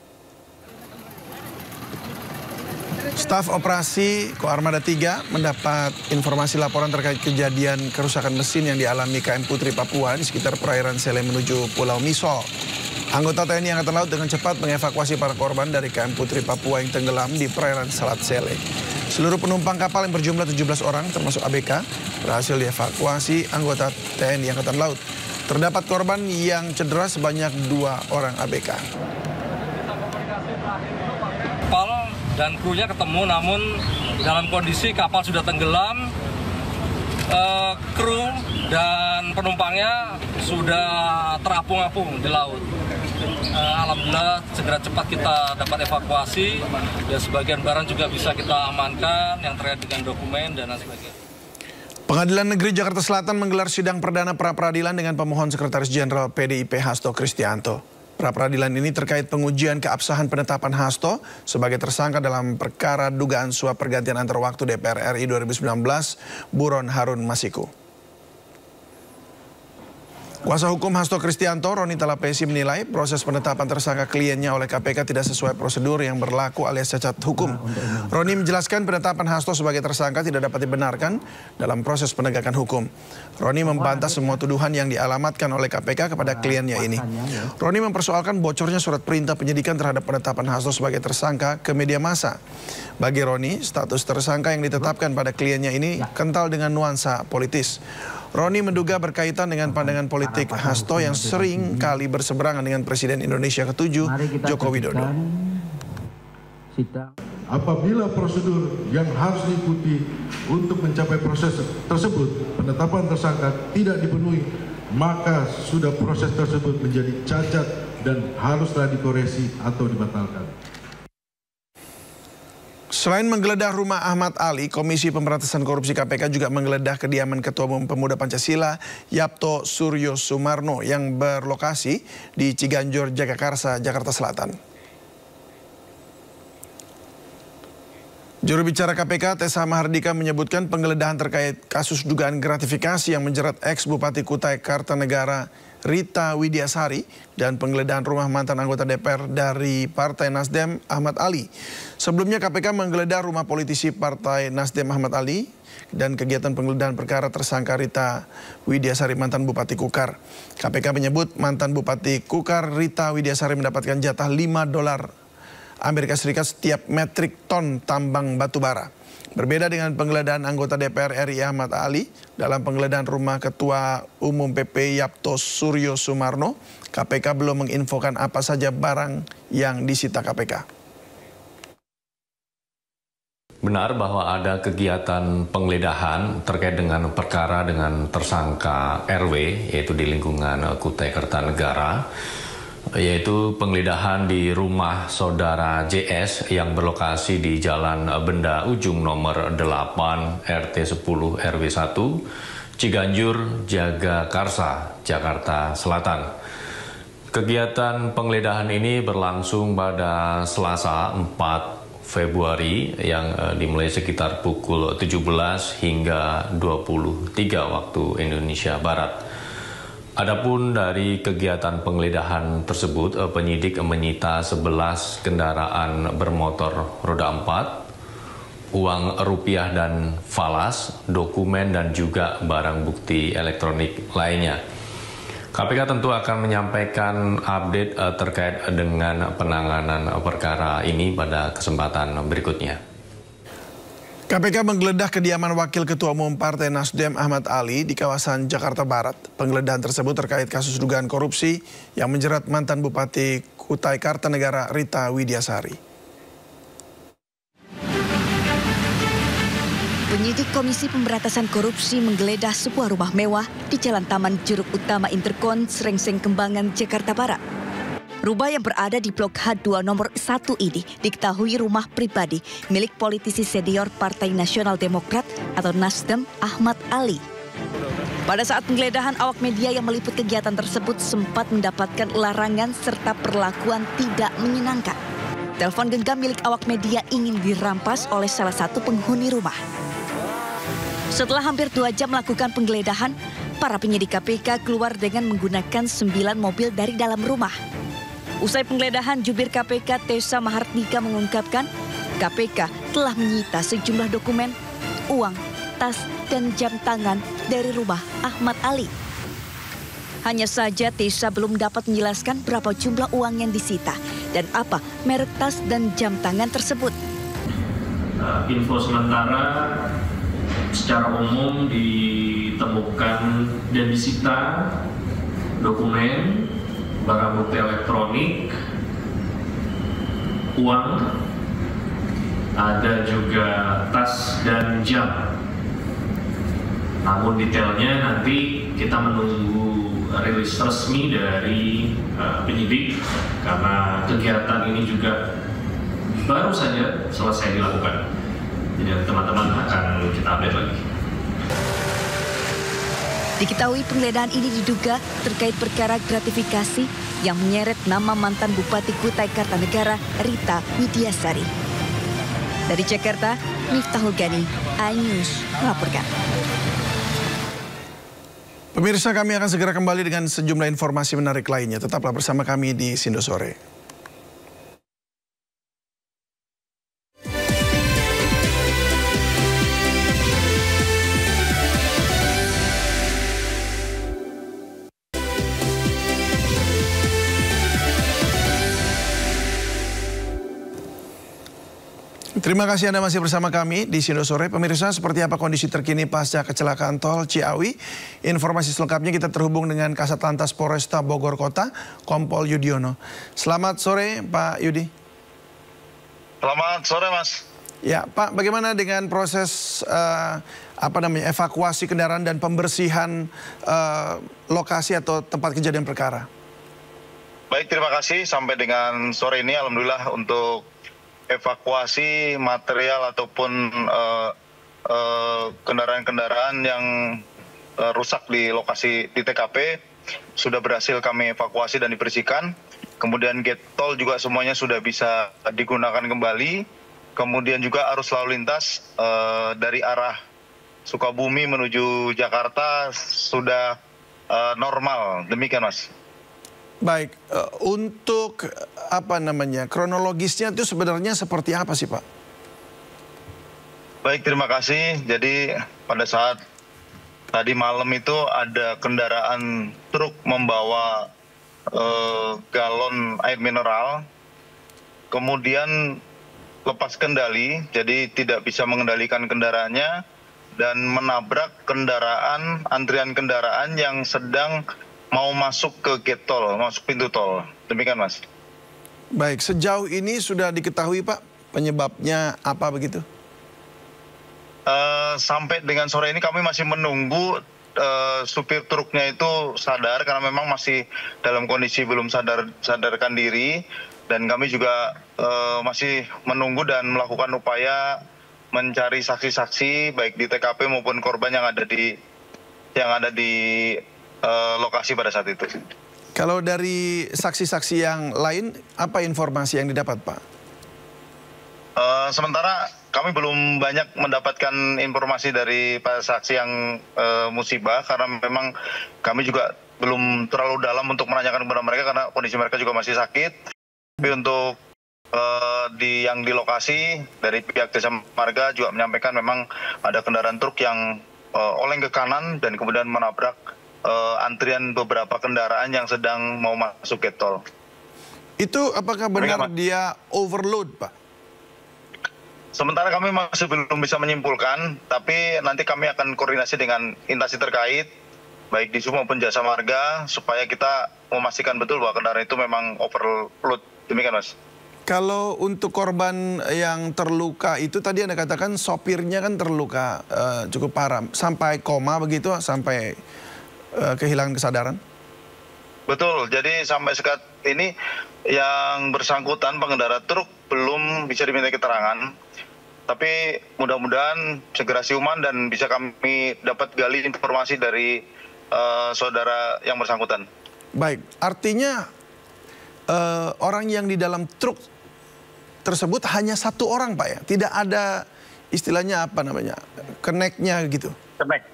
Staf operasi Koarmada 3 mendapat informasi laporan terkait kejadian kerusakan mesin yang dialami KM Putri Papua di sekitar perairan Sele menuju Pulau Misol. Anggota TNI Angkatan Laut dengan cepat mengevakuasi para korban dari KM Putri Papua yang tenggelam di perairan Selat Sele. Seluruh penumpang kapal yang berjumlah 17 orang termasuk ABK berhasil dievakuasi anggota TNI Angkatan Laut. Terdapat korban yang cedera sebanyak 2 orang ABK. Kapal dan krunya ketemu, namun dalam kondisi kapal sudah tenggelam, kru dan penumpangnya sudah terapung-apung di laut. Alhamdulillah segera cepat kita dapat evakuasi, dan sebagian barang juga bisa kita amankan yang terkait dengan dokumen dan sebagainya. Pengadilan Negeri Jakarta Selatan menggelar sidang perdana pra-peradilan dengan pemohon Sekretaris Jenderal PDIP Hasto Kristianto. Pra-peradilan ini terkait pengujian keabsahan penetapan Hasto sebagai tersangka dalam perkara dugaan suap pergantian antar waktu DPR RI 2019 buron Harun Masiku. Kuasa hukum Hasto Kristianto, Roni Talapesi, menilai proses penetapan tersangka kliennya oleh KPK tidak sesuai prosedur yang berlaku alias cacat hukum. Roni menjelaskan penetapan Hasto sebagai tersangka tidak dapat dibenarkan dalam proses penegakan hukum. Roni membantah semua tuduhan yang dialamatkan oleh KPK kepada kliennya ini. Roni mempersoalkan bocornya surat perintah penyidikan terhadap penetapan Hasto sebagai tersangka ke media massa. Bagi Roni, status tersangka yang ditetapkan pada kliennya ini kental dengan nuansa politis. Roni menduga berkaitan dengan pandangan politik Hasto yang sering kali berseberangan dengan Presiden Indonesia ke-7, Joko Widodo. Apabila prosedur yang harus diikuti untuk mencapai proses tersebut, penetapan tersangka tidak dipenuhi, maka sudah proses tersebut menjadi cacat dan haruslah dikoreksi atau dibatalkan. Selain menggeledah rumah Ahmad Ali, Komisi Pemberantasan Korupsi KPK juga menggeledah kediaman Ketua Umum Pemuda Pancasila, Yapto Suryo Sumarno, yang berlokasi di Ciganjur, Jagakarsa, Jakarta Selatan. Juru bicara KPK, Tessa Mahardika, menyebutkan penggeledahan terkait kasus dugaan gratifikasi yang menjerat ex-Bupati Kutai Kartanegara Rita Widiasari dan penggeledahan rumah mantan anggota DPR dari Partai Nasdem Ahmad Ali. Sebelumnya KPK menggeledah rumah politisi Partai Nasdem Ahmad Ali dan kegiatan penggeledahan perkara tersangka Rita Widiasari mantan Bupati Kukar. KPK menyebut mantan Bupati Kukar Rita Widiasari mendapatkan jatah $5 Amerika Serikat setiap metrik ton tambang batubara. Berbeda dengan penggeledahan anggota DPR RI Ahmad Ali, dalam penggeledahan rumah Ketua Umum PP Yapto Suryo Sumarno, KPK belum menginfokan apa saja barang yang disita KPK. Benar bahwa ada kegiatan penggeledahan terkait dengan perkara dengan tersangka RW, yaitu di lingkungan Kutai Kartanegara, yaitu penggeledahan di rumah saudara JS yang berlokasi di Jalan Benda Ujung nomor 8 RT 10 RW 1 Ciganjur, Jagakarsa, Jakarta Selatan. Kegiatan penggeledahan ini berlangsung pada Selasa 4 Februari yang dimulai sekitar pukul 17 hingga 23 waktu Indonesia Barat. Adapun dari kegiatan penggeledahan tersebut, penyidik menyita 11 kendaraan bermotor roda 4, uang rupiah dan falas, dokumen dan juga barang bukti elektronik lainnya. KPK tentu akan menyampaikan update terkait dengan penanganan perkara ini pada kesempatan berikutnya. KPK menggeledah kediaman Wakil Ketua Umum Partai Nasdem Ahmad Ali di kawasan Jakarta Barat. Penggeledahan tersebut terkait kasus dugaan korupsi yang menjerat mantan Bupati Kutai Kartanegara Rita Widiasari. Penyidik Komisi Pemberantasan Korupsi menggeledah sebuah rumah mewah di Jalan Taman Juruk Utama Interkon, Srengseng Kembangan, Jakarta Barat. Rumah yang berada di Blok H2 nomor 1 ini diketahui rumah pribadi milik politisi senior Partai Nasional Demokrat atau Nasdem Ahmad Ali. Pada saat penggeledahan, awak media yang meliput kegiatan tersebut sempat mendapatkan larangan serta perlakuan tidak menyenangkan. Telepon genggam milik awak media ingin dirampas oleh salah satu penghuni rumah. Setelah hampir 2 jam melakukan penggeledahan, para penyidik KPK keluar dengan menggunakan 9 mobil dari dalam rumah. Usai penggeledahan, jubir KPK Tessa Mahardika mengungkapkan KPK telah menyita sejumlah dokumen, uang, tas, dan jam tangan dari rumah Ahmad Ali. Hanya saja Tessa belum dapat menjelaskan berapa jumlah uang yang disita dan apa merek tas dan jam tangan tersebut. Info sementara secara umum ditemukan dan disita dokumen, barang bukti elektronik, uang, ada juga tas dan jam. Namun detailnya nanti kita menunggu rilis resmi dari penyidik karena kegiatan ini juga baru saja selesai dilakukan. Jadi teman-teman akan kita update lagi. Diketahui penggeledahan ini diduga terkait perkara gratifikasi yang menyeret nama mantan Bupati Kutai Kartanegara Rita Widiasari. Dari Jakarta, Miftahul Gani, iNews melaporkan. Pemirsa, kami akan segera kembali dengan sejumlah informasi menarik lainnya. Tetaplah bersama kami di Sindo Sore. Terima kasih Anda masih bersama kami di Sindo Sore. Pemirsa, seperti apa kondisi terkini pasca kecelakaan tol Ciawi? Informasi selengkapnya kita terhubung dengan Kasat Lantas Polresta Bogor Kota, Kompol Yudiono. Selamat sore, Pak Yudi. Selamat sore, Mas. Ya, Pak, bagaimana dengan proses evakuasi kendaraan dan pembersihan lokasi atau tempat kejadian perkara? Baik, terima kasih. Sampai dengan sore ini, alhamdulillah untuk evakuasi material ataupun kendaraan-kendaraan yang rusak di lokasi di TKP sudah berhasil kami evakuasi dan dibersihkan. Kemudian gate tol juga semuanya sudah bisa digunakan kembali. Kemudian juga arus lalu lintas dari arah Sukabumi menuju Jakarta sudah normal. Demikian, Mas. Baik, untuk kronologisnya itu sebenarnya seperti apa sih, Pak? Baik, terima kasih. Jadi pada saat tadi malam itu ada kendaraan truk membawa galon air mineral, kemudian lepas kendali, jadi tidak bisa mengendalikan kendaraannya dan menabrak antrian kendaraan yang sedang mau masuk ke gate tol, masuk pintu tol. Demikian, Mas. Baik, sejauh ini sudah diketahui, Pak, penyebabnya apa begitu? Sampai dengan sore ini kami masih menunggu supir truknya itu sadar karena memang masih dalam kondisi belum sadarkan diri, dan kami juga masih menunggu dan melakukan upaya mencari saksi-saksi baik di TKP maupun korban yang ada di lokasi pada saat itu. Kalau dari saksi-saksi yang lain, apa informasi yang didapat, Pak? Sementara kami belum banyak mendapatkan informasi dari para saksi yang musibah karena memang kami juga belum terlalu dalam untuk menanyakan kepada mereka karena kondisi mereka juga masih sakit. Tapi untuk yang di lokasi dari pihak Jasa Marga juga menyampaikan memang ada kendaraan truk yang oleng ke kanan dan kemudian menabrak antrian beberapa kendaraan yang sedang mau masuk ke tol. Itu apakah benar dia overload, Pak? Sementara kami masih belum bisa menyimpulkan, tapi nanti kami akan koordinasi dengan instansi terkait, baik di Sub maupun Jasa Marga, supaya kita memastikan betul bahwa kendaraan itu memang overload. Demikian, Mas. Kalau untuk korban yang terluka itu tadi Anda katakan sopirnya kan terluka cukup parah, sampai koma begitu, sampai kehilangan kesadaran? Betul, jadi sampai saat ini yang bersangkutan pengendara truk belum bisa diminta keterangan. Tapi mudah-mudahan segera siuman dan bisa kami dapat gali informasi dari saudara yang bersangkutan. Baik, artinya orang yang di dalam truk tersebut hanya satu orang, Pak ya? Tidak ada istilahnya apa namanya, keneknya gitu? Kenek.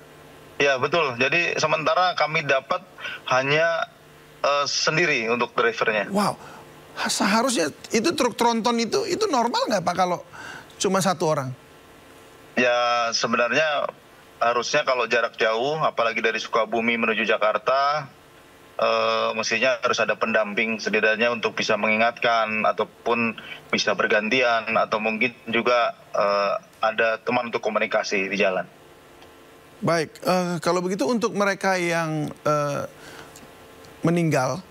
Ya betul, jadi sementara kami dapat hanya sendiri untuk drivernya. Wow, seharusnya itu truk tronton itu normal nggak Pak kalau cuma satu orang? Ya sebenarnya harusnya kalau jarak jauh, apalagi dari Sukabumi menuju Jakarta, mestinya harus ada pendamping setidaknya untuk bisa mengingatkan ataupun bisa bergantian atau mungkin juga ada teman untuk komunikasi di jalan. Baik, kalau begitu untuk mereka yang meninggal,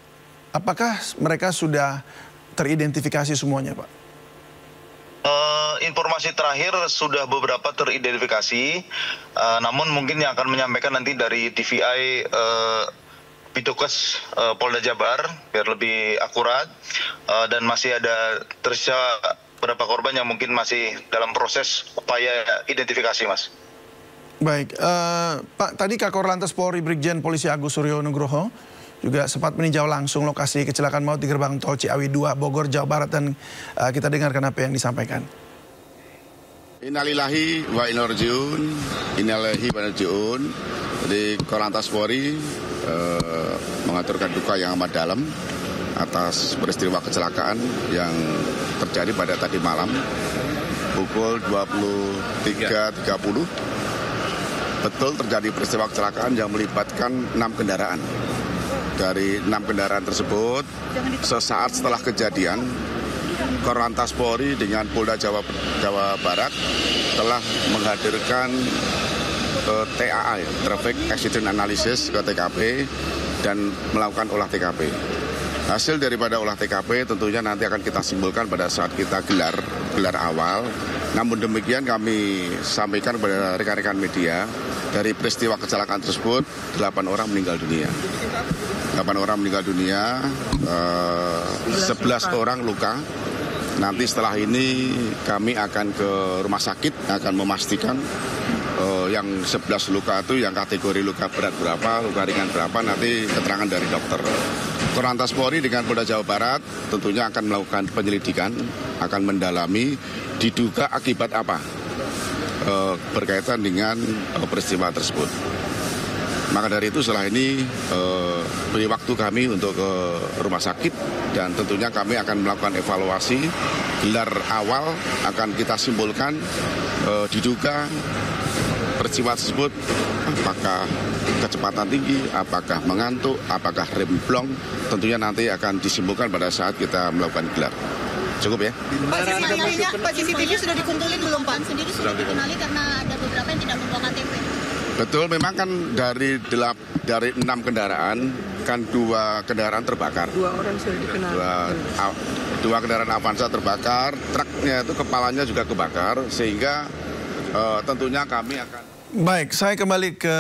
apakah mereka sudah teridentifikasi semuanya, Pak? Informasi terakhir sudah beberapa teridentifikasi, namun mungkin yang akan menyampaikan nanti dari DVI Bidokes Polda Jabar biar lebih akurat, dan masih ada tersisa beberapa korban yang mungkin masih dalam proses upaya identifikasi, Mas. Baik, Pak, tadi Kakor Lantas Polri Brigjen Polisi Agus Suryo Nugroho juga sempat meninjau langsung lokasi kecelakaan maut di gerbang tol Ciawi 2 Bogor, Jawa Barat, dan kita dengarkan apa yang disampaikan. Innalillahi wa inna ilaihi raji'un. Innalillahi wa inna ilaihi raji'un. Jadi Korlantas Polri mengaturkan duka yang amat dalam atas peristiwa kecelakaan yang terjadi pada tadi malam pukul 23.30. Betul terjadi peristiwa kecelakaan yang melibatkan 6 kendaraan. Dari 6 kendaraan tersebut, sesaat setelah kejadian, Korlantas Polri dengan Polda Jawa Barat telah menghadirkan TAA, Traffic Accident Analysis, ke TKP dan melakukan olah TKP. Hasil daripada olah TKP tentunya nanti akan kita simpulkan pada saat kita gelar awal. Namun demikian kami sampaikan kepada rekan-rekan media, dari peristiwa kecelakaan tersebut 8 orang meninggal dunia. 8 orang meninggal dunia, 11 orang luka. Nanti setelah ini kami akan ke rumah sakit, akan memastikan yang 11 luka itu yang kategori luka berat berapa, luka ringan berapa, nanti keterangan dari dokter. Korlantas Polri dengan Polda Jawa Barat tentunya akan melakukan penyelidikan, akan mendalami diduga akibat apa berkaitan dengan peristiwa tersebut. Maka dari itu setelah ini beri waktu kami untuk ke rumah sakit dan tentunya kami akan melakukan evaluasi. Gelar awal akan kita simpulkan diduga peristiwa tersebut apakah kecepatan tinggi, apakah mengantuk, apakah rem blong, tentunya nanti akan disimpulkan pada saat kita melakukan gelar. Cukup ya? Pak, CCTV sudah dikumpulin belum, Pak? Sendiri sudah dikenali karena ada beberapa yang tidak membawa KTP. Betul, memang kan dari 6 kendaraan, kan 2 kendaraan terbakar. 2 orang sudah dikenal. 2 kendaraan Avanza terbakar, truknya itu kepalanya juga kebakar, sehingga tentunya kami akan... Baik, saya kembali ke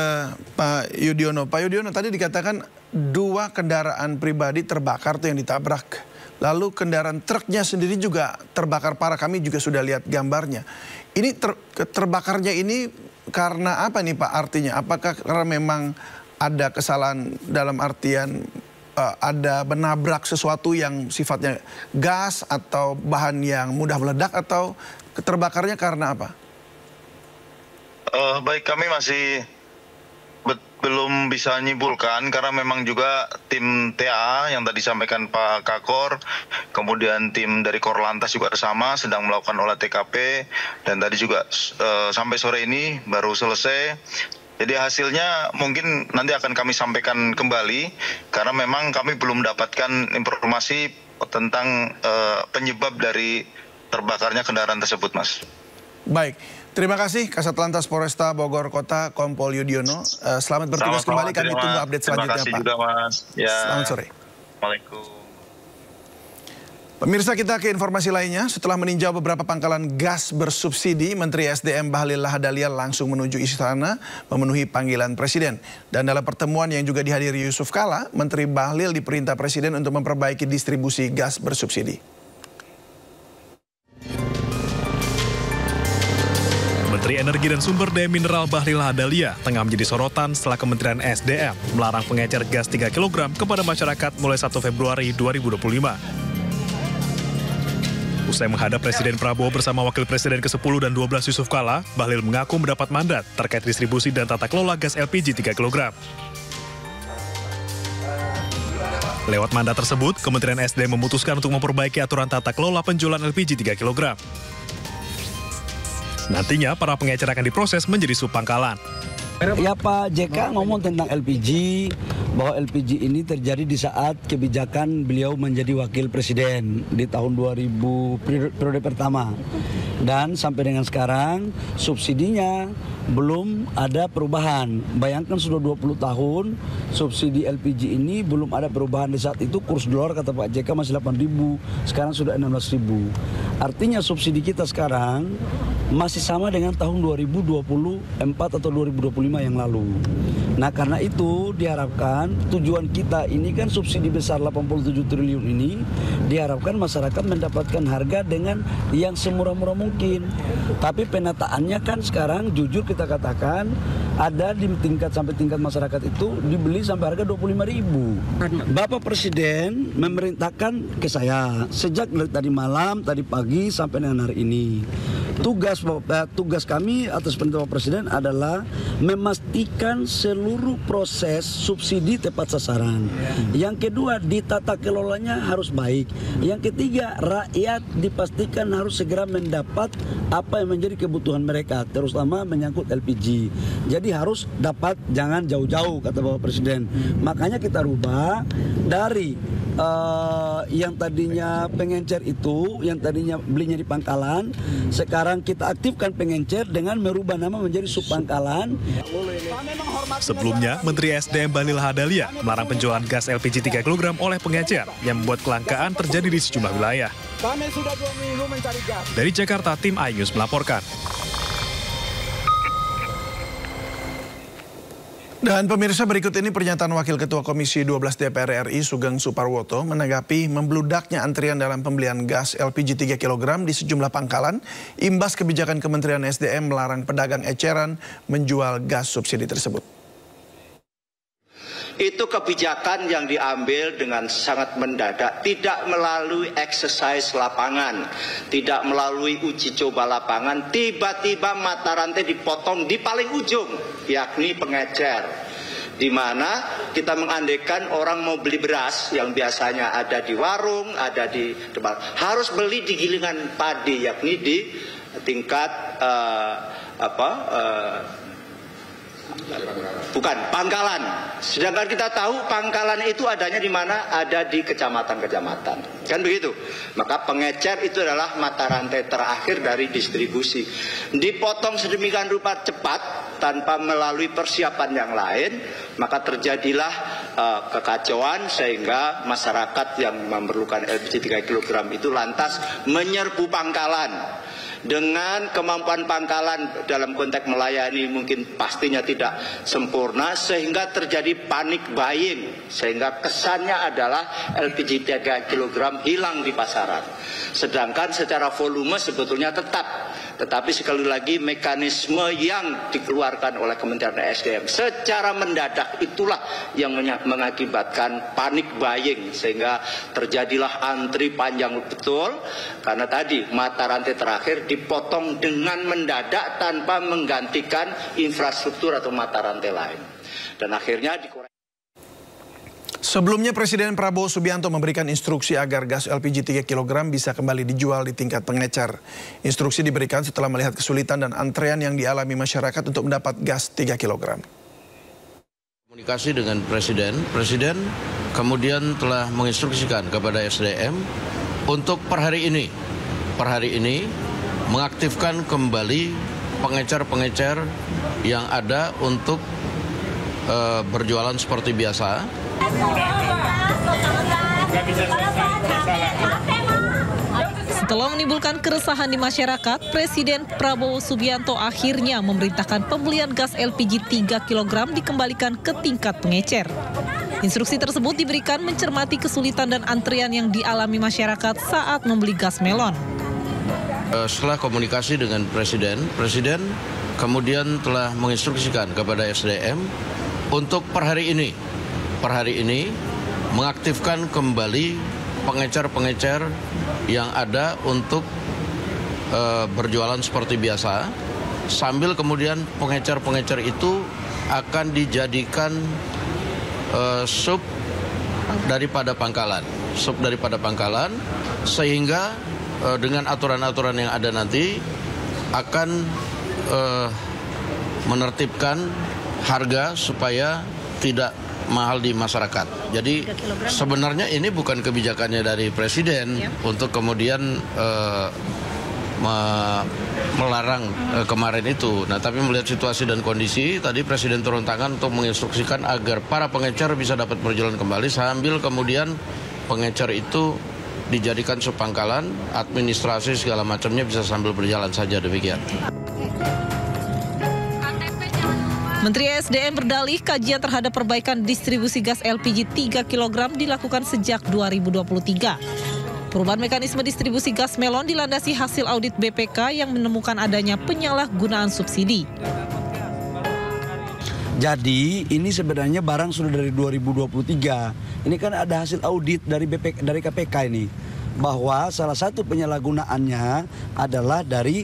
Pak Yudhoyono. Pak Yudhoyono, tadi dikatakan 2 kendaraan pribadi terbakar tuh yang ditabrak. Lalu kendaraan truknya sendiri juga terbakar parah, kami juga sudah lihat gambarnya. Ini terbakarnya ini karena apa nih Pak artinya? Apakah karena memang ada kesalahan dalam artian ada menabrak sesuatu yang sifatnya gas atau bahan yang mudah meledak, atau terbakarnya karena apa? Baik, kami masih belum bisa nyimpulkan karena memang juga tim TA yang tadi sampaikan Pak Kakor, kemudian tim dari Korlantas juga sama sedang melakukan olah TKP, dan tadi juga sampai sore ini baru selesai. Jadi hasilnya mungkin nanti akan kami sampaikan kembali karena memang kami belum mendapatkan informasi tentang penyebab dari terbakarnya kendaraan tersebut, Mas. Baik, terima kasih Kasat Lantas Polresta Bogor Kota Kompol Yudiono. Selamat bertugas kembali, kami tunggu update selanjutnya, Pak. Terima kasih juga, Mas. Ya. Selamat sore. Assalamualaikum. Pemirsa, kita ke informasi lainnya. Setelah meninjau beberapa pangkalan gas bersubsidi, Menteri SDM Bahlil Lahadalia langsung menuju istana memenuhi panggilan Presiden. Dan dalam pertemuan yang juga dihadiri Yusuf Kala, Menteri Bahlil diperintah Presiden untuk memperbaiki distribusi gas bersubsidi. Menteri Energi dan Sumber Daya Mineral Bahlil Lahadalia tengah menjadi sorotan setelah Kementerian SDM melarang pengecer gas 3 kg kepada masyarakat mulai 1 Februari 2025. Usai menghadap Presiden Prabowo bersama Wakil Presiden ke-10 dan 12 Yusuf Kala, Bahlil mengaku mendapat mandat terkait distribusi dan tata kelola gas LPG 3 kg. Lewat mandat tersebut, Kementerian SDM memutuskan untuk memperbaiki aturan tata kelola penjualan LPG 3 kg. Nantinya, para pengecer akan diproses menjadi subpangkalan. Ya, Pak JK ngomong tentang LPG, bahwa LPG ini terjadi di saat kebijakan beliau menjadi wakil presiden di tahun 2000 periode pertama. Dan sampai dengan sekarang subsidinya belum ada perubahan. Bayangkan sudah 20 tahun subsidi LPG ini belum ada perubahan. Di saat itu kurs dolar kata Pak JK masih 8.000, sekarang sudah 16.000. Artinya subsidi kita sekarang masih sama dengan tahun 2024 atau 2025 yang lalu. Nah, karena itu diharapkan tujuan kita ini kan subsidi besar 87 triliun ini, diharapkan masyarakat mendapatkan harga dengan yang semurah-murah mungkin. Tapi penataannya kan sekarang jujur kita katakan ada di tingkat sampai tingkat masyarakat itu dibeli sampai harga 25.000. Bapak Presiden memerintahkan ke saya sejak dari tadi malam, tadi pagi sampai dengan hari ini. Tugas kami atas perintah Bapak Presiden adalah memastikan seluruh proses subsidi tepat sasaran. Yang kedua, ditata kelolanya harus baik. Yang ketiga, rakyat dipastikan harus segera mendapat apa yang menjadi kebutuhan mereka, terutama menyangkut LPG. Jadi harus dapat, jangan jauh-jauh kata Bapak Presiden. Makanya kita rubah dari yang tadinya pengencer itu, yang tadinya belinya di pangkalan, sekarang kita aktifkan pengencer dengan merubah nama menjadi subpangkalan. Sebelumnya, Menteri SDM Bahlil Lahadalia melarang penjualan gas LPG 3 kg oleh pengecer yang membuat kelangkaan terjadi di sejumlah wilayah. Kami sudah 2 minggu mencari gas. Dari Jakarta, tim iNews melaporkan. Dan pemirsa, berikut ini pernyataan Wakil Ketua Komisi 12 DPR RI Sugeng Suparwoto menanggapi membludaknya antrian dalam pembelian gas LPG 3 kg di sejumlah pangkalan imbas kebijakan Kementerian SDM melarang pedagang eceran menjual gas subsidi tersebut. Itu kebijakan yang diambil dengan sangat mendadak, tidak melalui exercise lapangan, tidak melalui uji coba lapangan, tiba-tiba mata rantai dipotong di paling ujung, yakni pengecer. Di mana kita mengandaikan orang mau beli beras yang biasanya ada di warung, ada di tempat, harus beli di gilingan padi, yakni di tingkat pangkalan. Sedangkan kita tahu pangkalan itu adanya di mana? Ada di kecamatan-kecamatan. Kan begitu? Maka pengecer itu adalah mata rantai terakhir dari distribusi. Dipotong sedemikian rupa cepat tanpa melalui persiapan yang lain, maka terjadilah kekacauan sehingga masyarakat yang memerlukan LPG 3 kg itu lantas menyerbu pangkalan. Dengan kemampuan pangkalan dalam konteks melayani mungkin pastinya tidak sempurna, sehingga terjadi panik buying, sehingga kesannya adalah LPG 3 kg hilang di pasaran. Sedangkan secara volume sebetulnya tetap Tetapi sekali lagi mekanisme yang dikeluarkan oleh Kementerian SDM secara mendadak itulah yang mengakibatkan panik buying sehingga terjadilah antri panjang betul karena tadi mata rantai terakhir dipotong dengan mendadak tanpa menggantikan infrastruktur atau mata rantai lain. Dan akhirnya Sebelumnya Presiden Prabowo Subianto memberikan instruksi agar gas LPG 3 kg bisa kembali dijual di tingkat pengecer. Instruksi diberikan setelah melihat kesulitan dan antrean yang dialami masyarakat untuk mendapat gas 3 kg. Komunikasi dengan Presiden kemudian telah menginstruksikan kepada SDM untuk per hari ini mengaktifkan kembali pengecer-pengecer yang ada untuk berjualan seperti biasa. Setelah menimbulkan keresahan di masyarakat, Presiden Prabowo Subianto akhirnya memerintahkan pembelian gas LPG 3 kg dikembalikan ke tingkat pengecer. Instruksi tersebut diberikan mencermati kesulitan dan antrian yang dialami masyarakat saat membeli gas melon. Setelah komunikasi dengan Presiden kemudian telah menginstruksikan kepada SDM untuk per hari ini mengaktifkan kembali pengecer-pengecer yang ada untuk berjualan seperti biasa, sambil kemudian pengecer-pengecer itu akan dijadikan sub daripada pangkalan, sehingga dengan aturan-aturan yang ada nanti akan menertibkan harga supaya tidak mahal di masyarakat. Jadi sebenarnya ini bukan kebijakannya dari Presiden untuk kemudian melarang kemarin itu. Nah, tapi melihat situasi dan kondisi, tadi Presiden turun tangan untuk menginstruksikan agar para pengecer bisa dapat berjalan kembali, sambil kemudian pengecer itu dijadikan subpangkalan, administrasi segala macamnya bisa sambil berjalan saja, demikian. Menteri SDM berdalih kajian terhadap perbaikan distribusi gas LPG 3 kg dilakukan sejak 2023. Perubahan mekanisme distribusi gas melon dilandasi hasil audit BPK yang menemukan adanya penyalahgunaan subsidi. Jadi ini sebenarnya barang sudah dari 2023. Ini kan ada hasil audit dari KPK ini, bahwa salah satu penyalahgunaannya adalah dari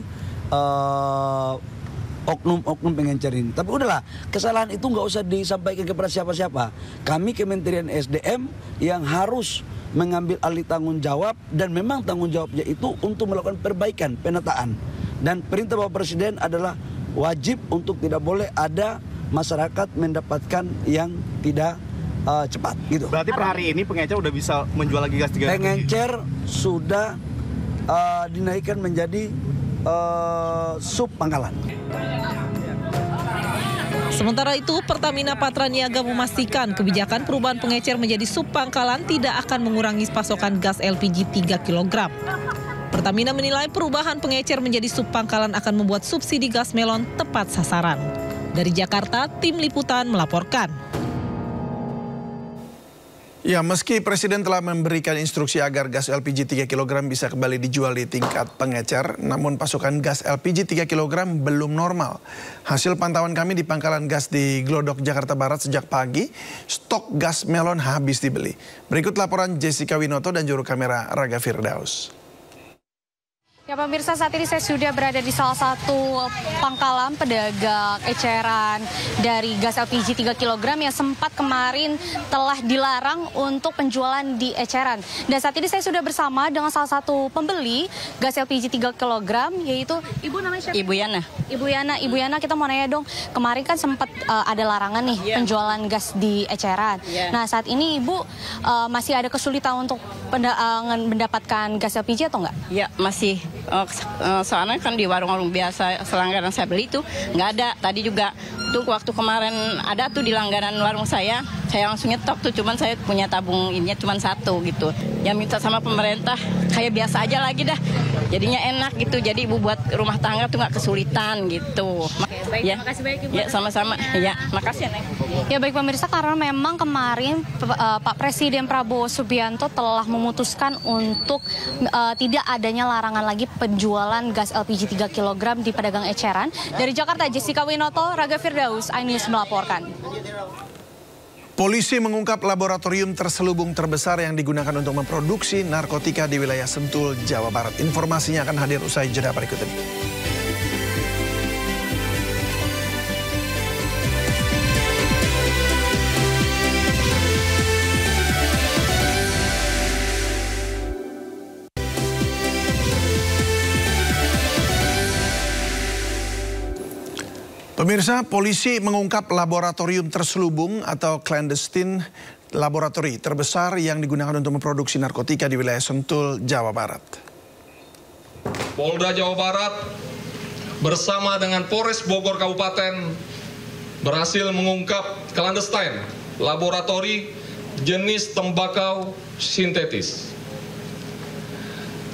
oknum-oknum pengencer ini. Tapi udahlah, kesalahan itu nggak usah disampaikan kepada siapa-siapa. Kami Kementerian SDM yang harus mengambil alih tanggung jawab, dan memang tanggung jawabnya itu untuk melakukan perbaikan, penataan. Dan perintah Bapak Presiden adalah wajib untuk tidak boleh ada masyarakat mendapatkan yang tidak cepat. Gitu. Berarti per hari ini pengecer udah bisa menjual lagi gas 3 kg? Pengecer sudah dinaikkan menjadi sub pangkalan. Sementara itu, Pertamina Patraniaga memastikan kebijakan perubahan pengecer menjadi sub pangkalan tidak akan mengurangi pasokan gas LPG 3 kg. Pertamina menilai perubahan pengecer menjadi sub pangkalan akan membuat subsidi gas melon tepat sasaran. Dari Jakarta, Tim Liputan melaporkan. Ya, meski Presiden telah memberikan instruksi agar gas LPG 3 kg bisa kembali dijual di tingkat pengecer, namun pasokan gas LPG 3 kg belum normal. Hasil pantauan kami di pangkalan gas di Glodok, Jakarta Barat sejak pagi, stok gas melon habis dibeli. Berikut laporan Jessica Winoto dan juru kamera Raga Firdaus. Ya pemirsa, saat ini saya sudah berada di salah satu pangkalan pedagang eceran dari gas LPG 3 kg yang sempat kemarin telah dilarang untuk penjualan di eceran. Dan saat ini saya sudah bersama dengan salah satu pembeli gas LPG 3 kg, yaitu Ibu namanya siapa? Ibu Yana, kita mau nanya dong, kemarin kan sempat ada larangan nih penjualan gas di eceran. Nah saat ini Ibu masih ada kesulitan untuk mendapatkan gas LPG atau enggak? Ya masih. Soalnya kan di warung-warung biasa selanggaran saya beli itu nggak ada. Tadi juga Tuh waktu kemarin ada tuh di langganan warung saya langsung nyetok tuh, cuman saya punya tabung ininya cuman 1 gitu. Ya minta sama pemerintah kayak biasa aja lagi dah. Jadinya enak gitu. Jadi ibu buat rumah tangga tuh nggak kesulitan gitu. Baik, ya. terima kasih banyak Ibu. Ya sama-sama. Ya, makasih ya Neng. Ya baik pemirsa, karena memang kemarin Pak Presiden Prabowo Subianto telah memutuskan untuk tidak adanya larangan lagi penjualan gas LPG 3 kg di pedagang eceran. Dari Jakarta, Jessica Winoto, Raga Firdaus, iNews melaporkan. Polisi mengungkap laboratorium terselubung terbesar yang digunakan untuk memproduksi narkotika di wilayah Sentul, Jawa Barat. Informasinya akan hadir usai jeda berikut ini. Pemirsa, polisi mengungkap laboratorium terselubung atau clandestine laboratory terbesar yang digunakan untuk memproduksi narkotika di wilayah Sentul, Jawa Barat. Polda Jawa Barat bersama dengan Polres Bogor Kabupaten berhasil mengungkap clandestine laboratori jenis tembakau sintetis.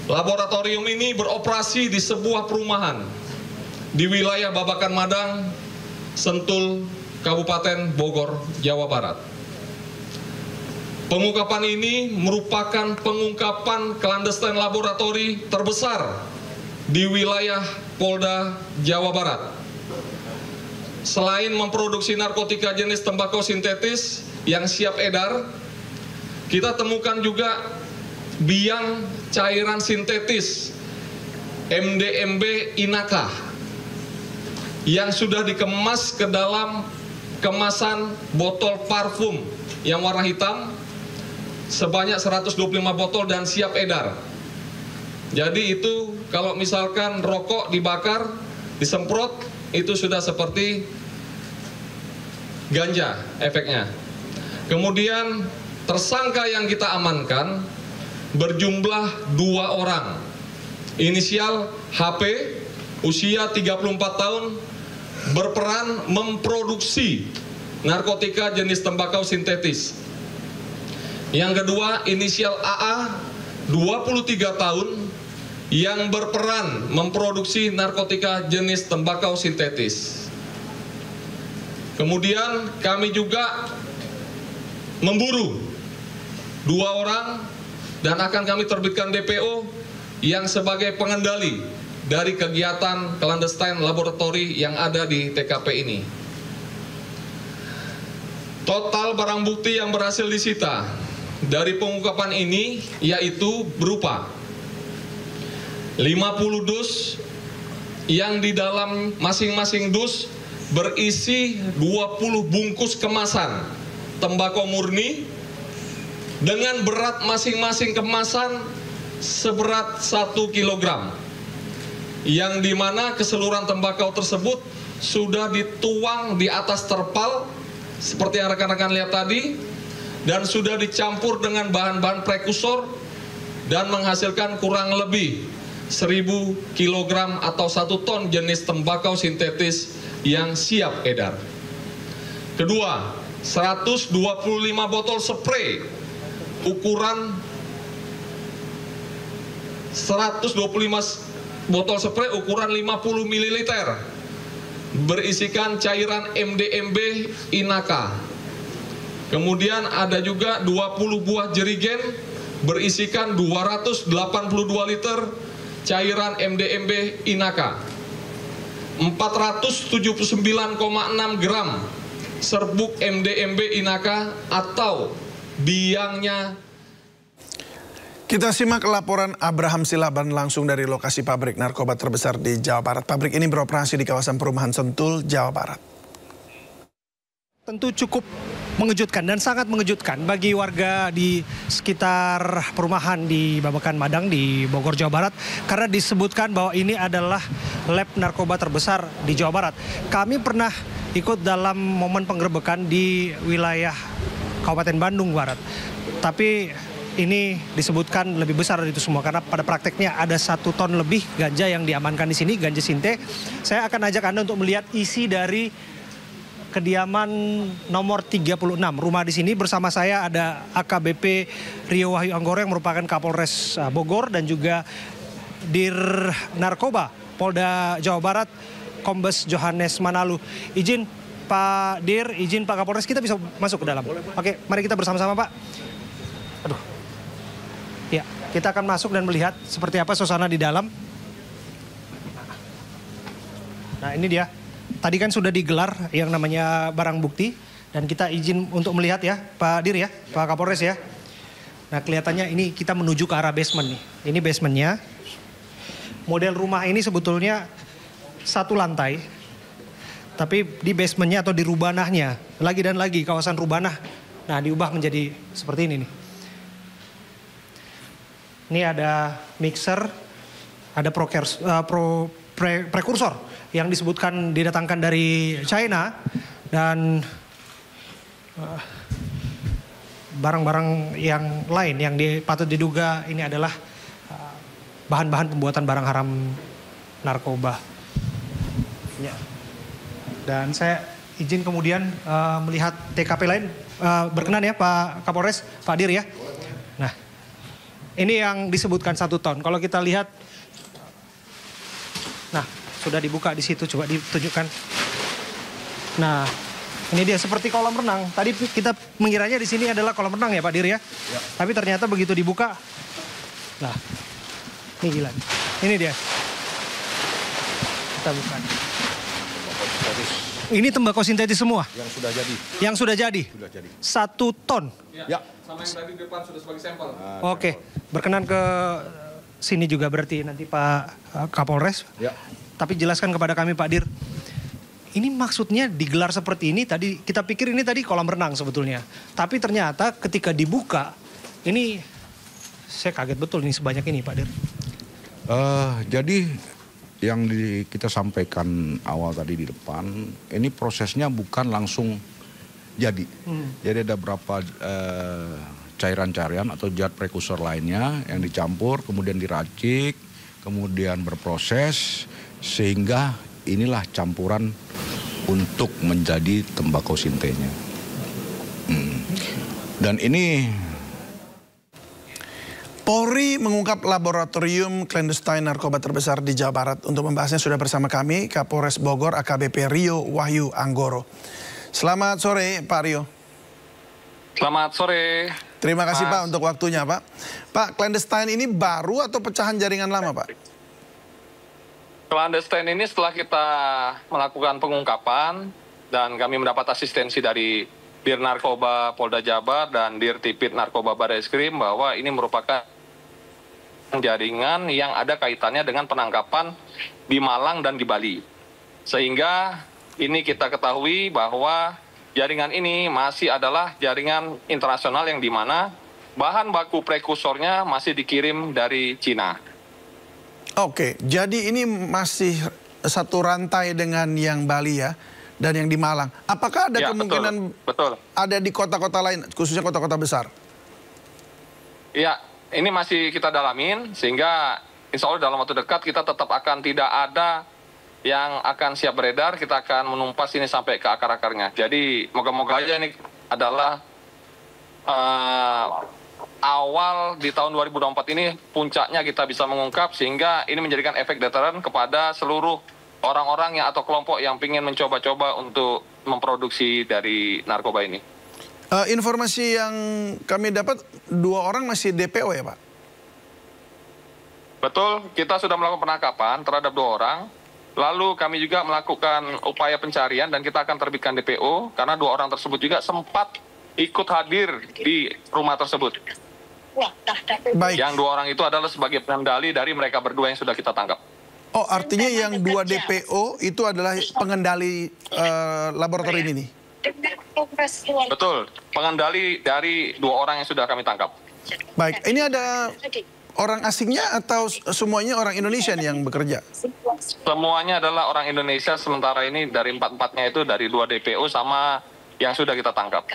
Laboratorium ini beroperasi di sebuah perumahan di wilayah Babakan Madang, Sentul, Kabupaten Bogor, Jawa Barat. Pengungkapan ini merupakan pengungkapan clandestine laboratori terbesar di wilayah Polda Jawa Barat. Selain memproduksi narkotika jenis tembakau sintetis yang siap edar, kita temukan juga biang cairan sintetis MDMB Inaka yang sudah dikemas ke dalam kemasan botol parfum yang warna hitam sebanyak 125 botol dan siap edar. Jadi itu kalau misalkan rokok dibakar, disemprot, itu sudah seperti ganja efeknya. Kemudian tersangka yang kita amankan berjumlah 2 orang. Inisial HP, usia 34 tahun, berperan memproduksi narkotika jenis tembakau sintetis. Yang kedua, inisial AA, 23 tahun, yang berperan memproduksi narkotika jenis tembakau sintetis. Kemudian kami juga memburu 2 orang dan akan kami terbitkan DPO yang sebagai pengendali dari kegiatan clandestine laboratory yang ada di TKP ini. Total barang bukti yang berhasil disita dari pengungkapan ini yaitu berupa 50 dus yang di dalam masing-masing dus berisi 20 bungkus kemasan tembakau murni dengan berat masing-masing kemasan seberat 1 kilogram. Yang dimana keseluruhan tembakau tersebut sudah dituang di atas terpal seperti yang rekan-rekan lihat tadi dan sudah dicampur dengan bahan-bahan prekursor dan menghasilkan kurang lebih 1000 kg atau 1 ton jenis tembakau sintetis yang siap edar. Kedua, 125 botol spray ukuran 125 botol spray ukuran 50 ml berisikan cairan MDMB Inaka. Kemudian ada juga 20 buah jerigen berisikan 282 liter cairan MDMB Inaka. 479,6 gram serbuk MDMB Inaka atau biangnya. Kita simak laporan Abraham Silaban langsung dari lokasi pabrik narkoba terbesar di Jawa Barat. Pabrik ini beroperasi di kawasan perumahan Sentul, Jawa Barat. Tentu cukup mengejutkan dan sangat mengejutkan bagi warga di sekitar perumahan di Babakan Madang di Bogor, Jawa Barat. Karena disebutkan bahwa ini adalah lab narkoba terbesar di Jawa Barat. Kami pernah ikut dalam momen penggerebekan di wilayah Kabupaten Bandung Barat. Tapi ini disebutkan lebih besar dari itu semua karena pada prakteknya ada 1 ton lebih ganja yang diamankan di sini, ganja sinte. Saya akan ajak Anda untuk melihat isi dari kediaman nomor 36. Rumah di sini bersama saya ada AKBP Rio Wahyu Anggoro yang merupakan Kapolres Bogor dan juga Dir Narkoba Polda Jawa Barat Kombes Johannes Manalu. Izin Pak Dir, izin Pak Kapolres, kita bisa masuk ke dalam. Oke, mari kita bersama-sama Pak. Aduh. Ya, kita akan masuk dan melihat seperti apa suasana di dalam. Nah, ini dia. Tadi kan sudah digelar yang namanya barang bukti dan kita izin untuk melihat ya, Pak Dir ya, Pak Kapolres ya. Nah, kelihatannya ini kita menuju ke arah basement nih. Ini basementnya. Model rumah ini sebetulnya satu lantai. Tapi di basementnya atau di rubanahnya, lagi dan lagi kawasan rubanah. Nah, diubah menjadi seperti ini nih. Ini ada mixer, ada prekursor yang disebutkan didatangkan dari China dan barang-barang yang lain yang patut diduga ini adalah bahan-bahan pembuatan barang haram narkoba. Ya. Dan saya izin kemudian melihat TKP lain, berkenan ya Pak Kapolres, Pak Dir ya. Nah, ini yang disebutkan 1 ton. Kalau kita lihat, nah sudah dibuka di situ, coba ditunjukkan. Nah, ini dia seperti kolam renang. Tadi kita mengiranya di sini adalah kolam renang ya Pak Dir ya. Ya. Tapi ternyata begitu dibuka, nah ini gila. Ini dia. Kita buka. Ini tembakau sintetis semua? Yang sudah jadi. Yang sudah jadi? Sudah jadi. 1 ton? Ya. Sama yang tadi di depan sudah sebagai sampel. Oke, berkenan ke sini juga berarti nanti Pak Kapolres. Ya. Tapi jelaskan kepada kami Pak Dir. Ini maksudnya digelar seperti ini tadi, kita pikir ini tadi kolam renang sebetulnya. Tapi ternyata ketika dibuka, ini saya kaget betul ini sebanyak ini Pak Dir. Jadi yang kita sampaikan awal tadi di depan, ini prosesnya bukan langsung jadi. Jadi ada beberapa cairan-cairan atau zat prekursor lainnya yang dicampur, kemudian diracik, kemudian berproses, sehingga inilah campuran untuk menjadi tembakau sintenya. Dan ini Polri mengungkap laboratorium clandestine narkoba terbesar di Jawa Barat. Untuk membahasnya sudah bersama kami Kapolres Bogor AKBP Rio Wahyu Anggoro. Selamat sore Pak Rio. Selamat sore. Terima kasih Pak untuk waktunya Pak. Pak, clandestine ini baru atau pecahan jaringan lama Pak? Clandestine ini setelah kita melakukan pengungkapan dan kami mendapat asistensi dari Dir Narkoba Polda Jabar dan Dir Tipit Narkoba Barreskrim bahwa ini merupakan jaringan yang ada kaitannya dengan penangkapan di Malang dan di Bali. Sehingga ini kita ketahui bahwa jaringan ini masih adalah jaringan internasional yang dimana bahan baku prekursornya masih dikirim dari Cina. Oke, jadi ini masih satu rantai dengan yang Bali ya, dan yang di Malang. Apakah ada ya, kemungkinan betul. Ada di kota-kota lain, khususnya kota-kota besar? Ya, ini masih kita dalamin, sehingga insya Allah dalam waktu dekat kita tetap akan tidak ada yang akan siap beredar, kita akan menumpas ini sampai ke akar-akarnya. Jadi moga-moga aja ini adalah awal di tahun 2024 ini puncaknya kita bisa mengungkap, sehingga ini menjadikan efek deteran kepada seluruh orang-orang yang atau kelompok yang ingin mencoba-coba untuk memproduksi dari narkoba ini. Informasi yang kami dapat 2 orang masih DPO ya Pak? Betul, kita sudah melakukan penangkapan terhadap 2 orang. Lalu kami juga melakukan upaya pencarian dan kita akan terbitkan DPO karena 2 orang tersebut juga sempat ikut hadir di rumah tersebut. Baik. Yang 2 orang itu adalah sebagai pengendali dari mereka berdua yang sudah kita tangkap. Oh, artinya yang 2 DPO itu adalah pengendali laboratorium ini? Betul, pengendali dari 2 orang yang sudah kami tangkap. Baik, ini ada orang asingnya atau semuanya orang Indonesia yang bekerja? Semuanya adalah orang Indonesia, sementara ini dari 4-4-nya itu dari 2 DPO sama yang sudah kita tangkap.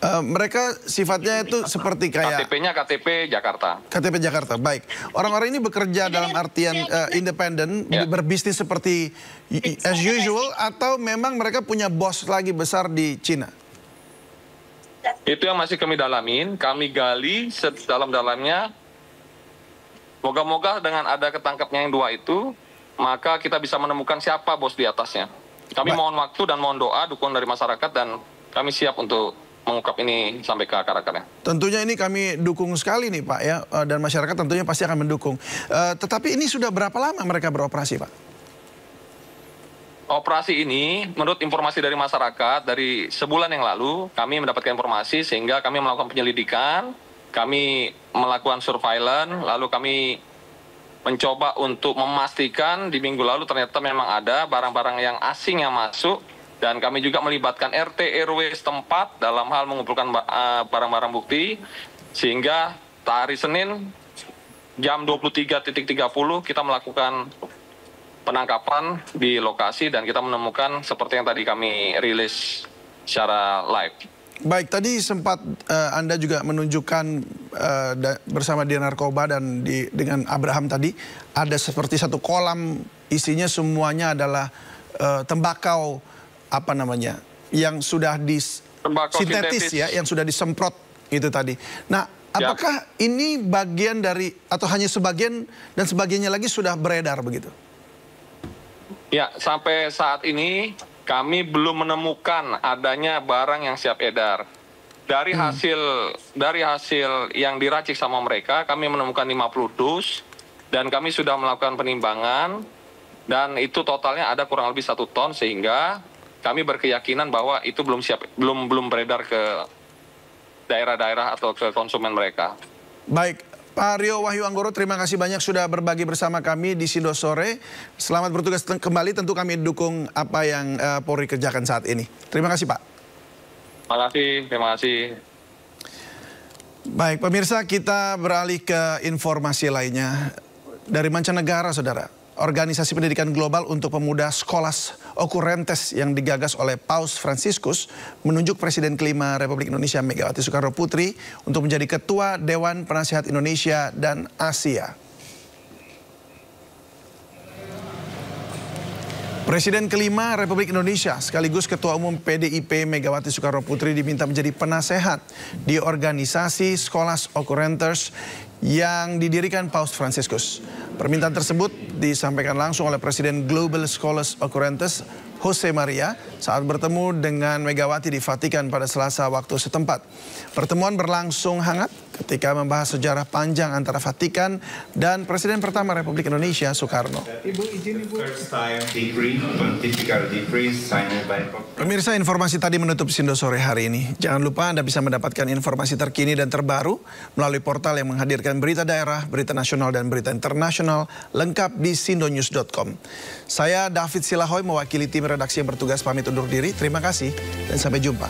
Mereka sifatnya itu seperti kayak KTP-nya KTP Jakarta. KTP Jakarta, baik. Orang-orang ini bekerja dalam artian independen, berbisnis seperti as usual, atau memang mereka punya bos lagi besar di Cina? Itu yang masih kami dalamin, kami gali sedalam-dalamnya. Moga-moga dengan ada ketangkapnya yang 2 itu, maka kita bisa menemukan siapa bos di atasnya. Kami mohon waktu dan mohon doa, dukungan dari masyarakat, dan kami siap untuk mengungkap ini sampai ke akar-akarnya. Tentunya ini kami dukung sekali nih Pak ya, dan masyarakat tentunya pasti akan mendukung. Tetapi ini sudah berapa lama mereka beroperasi Pak? Operasi ini menurut informasi dari masyarakat dari sebulan yang lalu kami mendapatkan informasi sehingga kami melakukan penyelidikan, kami melakukan surveillance, lalu kami mencoba untuk memastikan di minggu lalu ternyata memang ada barang-barang yang asing yang masuk. Dan kami juga melibatkan RT RW setempat dalam hal mengumpulkan barang-barang bukti. Sehingga hari Senin jam 23.30 kita melakukan penangkapan di lokasi dan kita menemukan seperti yang tadi kami rilis secara live. Baik, tadi sempat Anda juga menunjukkan bersama di narkoba dan dengan Abraham tadi ada seperti satu kolam isinya semuanya adalah tembakau apa namanya yang sudah sintetis ya, yang sudah disemprot itu tadi. Nah, apakah ini bagian dari atau hanya sebagian dan sebagiannya lagi sudah beredar begitu? Ya, sampai saat ini kami belum menemukan adanya barang yang siap edar. Dari hasil yang diracik sama mereka, kami menemukan 50 dus dan kami sudah melakukan penimbangan dan itu totalnya ada kurang lebih 1 ton sehingga kami berkeyakinan bahwa itu belum beredar ke daerah-daerah atau ke konsumen mereka. Baik, Pak Rio Wahyu Anggoro, terima kasih banyak sudah berbagi bersama kami di Sindo Sore. Selamat bertugas kembali, tentu kami dukung apa yang Polri kerjakan saat ini. Terima kasih Pak. Terima kasih. Baik, pemirsa, kita beralih ke informasi lainnya. Dari mancanegara, saudara. Organisasi Pendidikan Global untuk Pemuda Scholas Occurrentes yang digagas oleh Paus Franciscus menunjuk Presiden kelima Republik Indonesia Megawati Soekarno Putri untuk menjadi Ketua Dewan Penasihat Indonesia dan Asia. Presiden kelima Republik Indonesia sekaligus Ketua Umum PDIP Megawati Soekarno Putri diminta menjadi penasehat di organisasi Scholas Occurrentes yang didirikan Paus Franciscus. Permintaan tersebut disampaikan langsung oleh Presiden Global Scholas Occurrentes Jose Maria saat bertemu dengan Megawati di Vatikan pada Selasa waktu setempat. Pertemuan berlangsung hangat ketika membahas sejarah panjang antara Vatikan dan Presiden pertama Republik Indonesia Soekarno. Pemirsa, informasi tadi menutup Sindo Sore hari ini. Jangan lupa Anda bisa mendapatkan informasi terkini dan terbaru melalui portal yang menghadirkan berita daerah, berita nasional, dan berita internasional lengkap di sindonews.com. Saya David Silahoy mewakili tim redaksi yang bertugas pamit undur diri. Terima kasih dan sampai jumpa.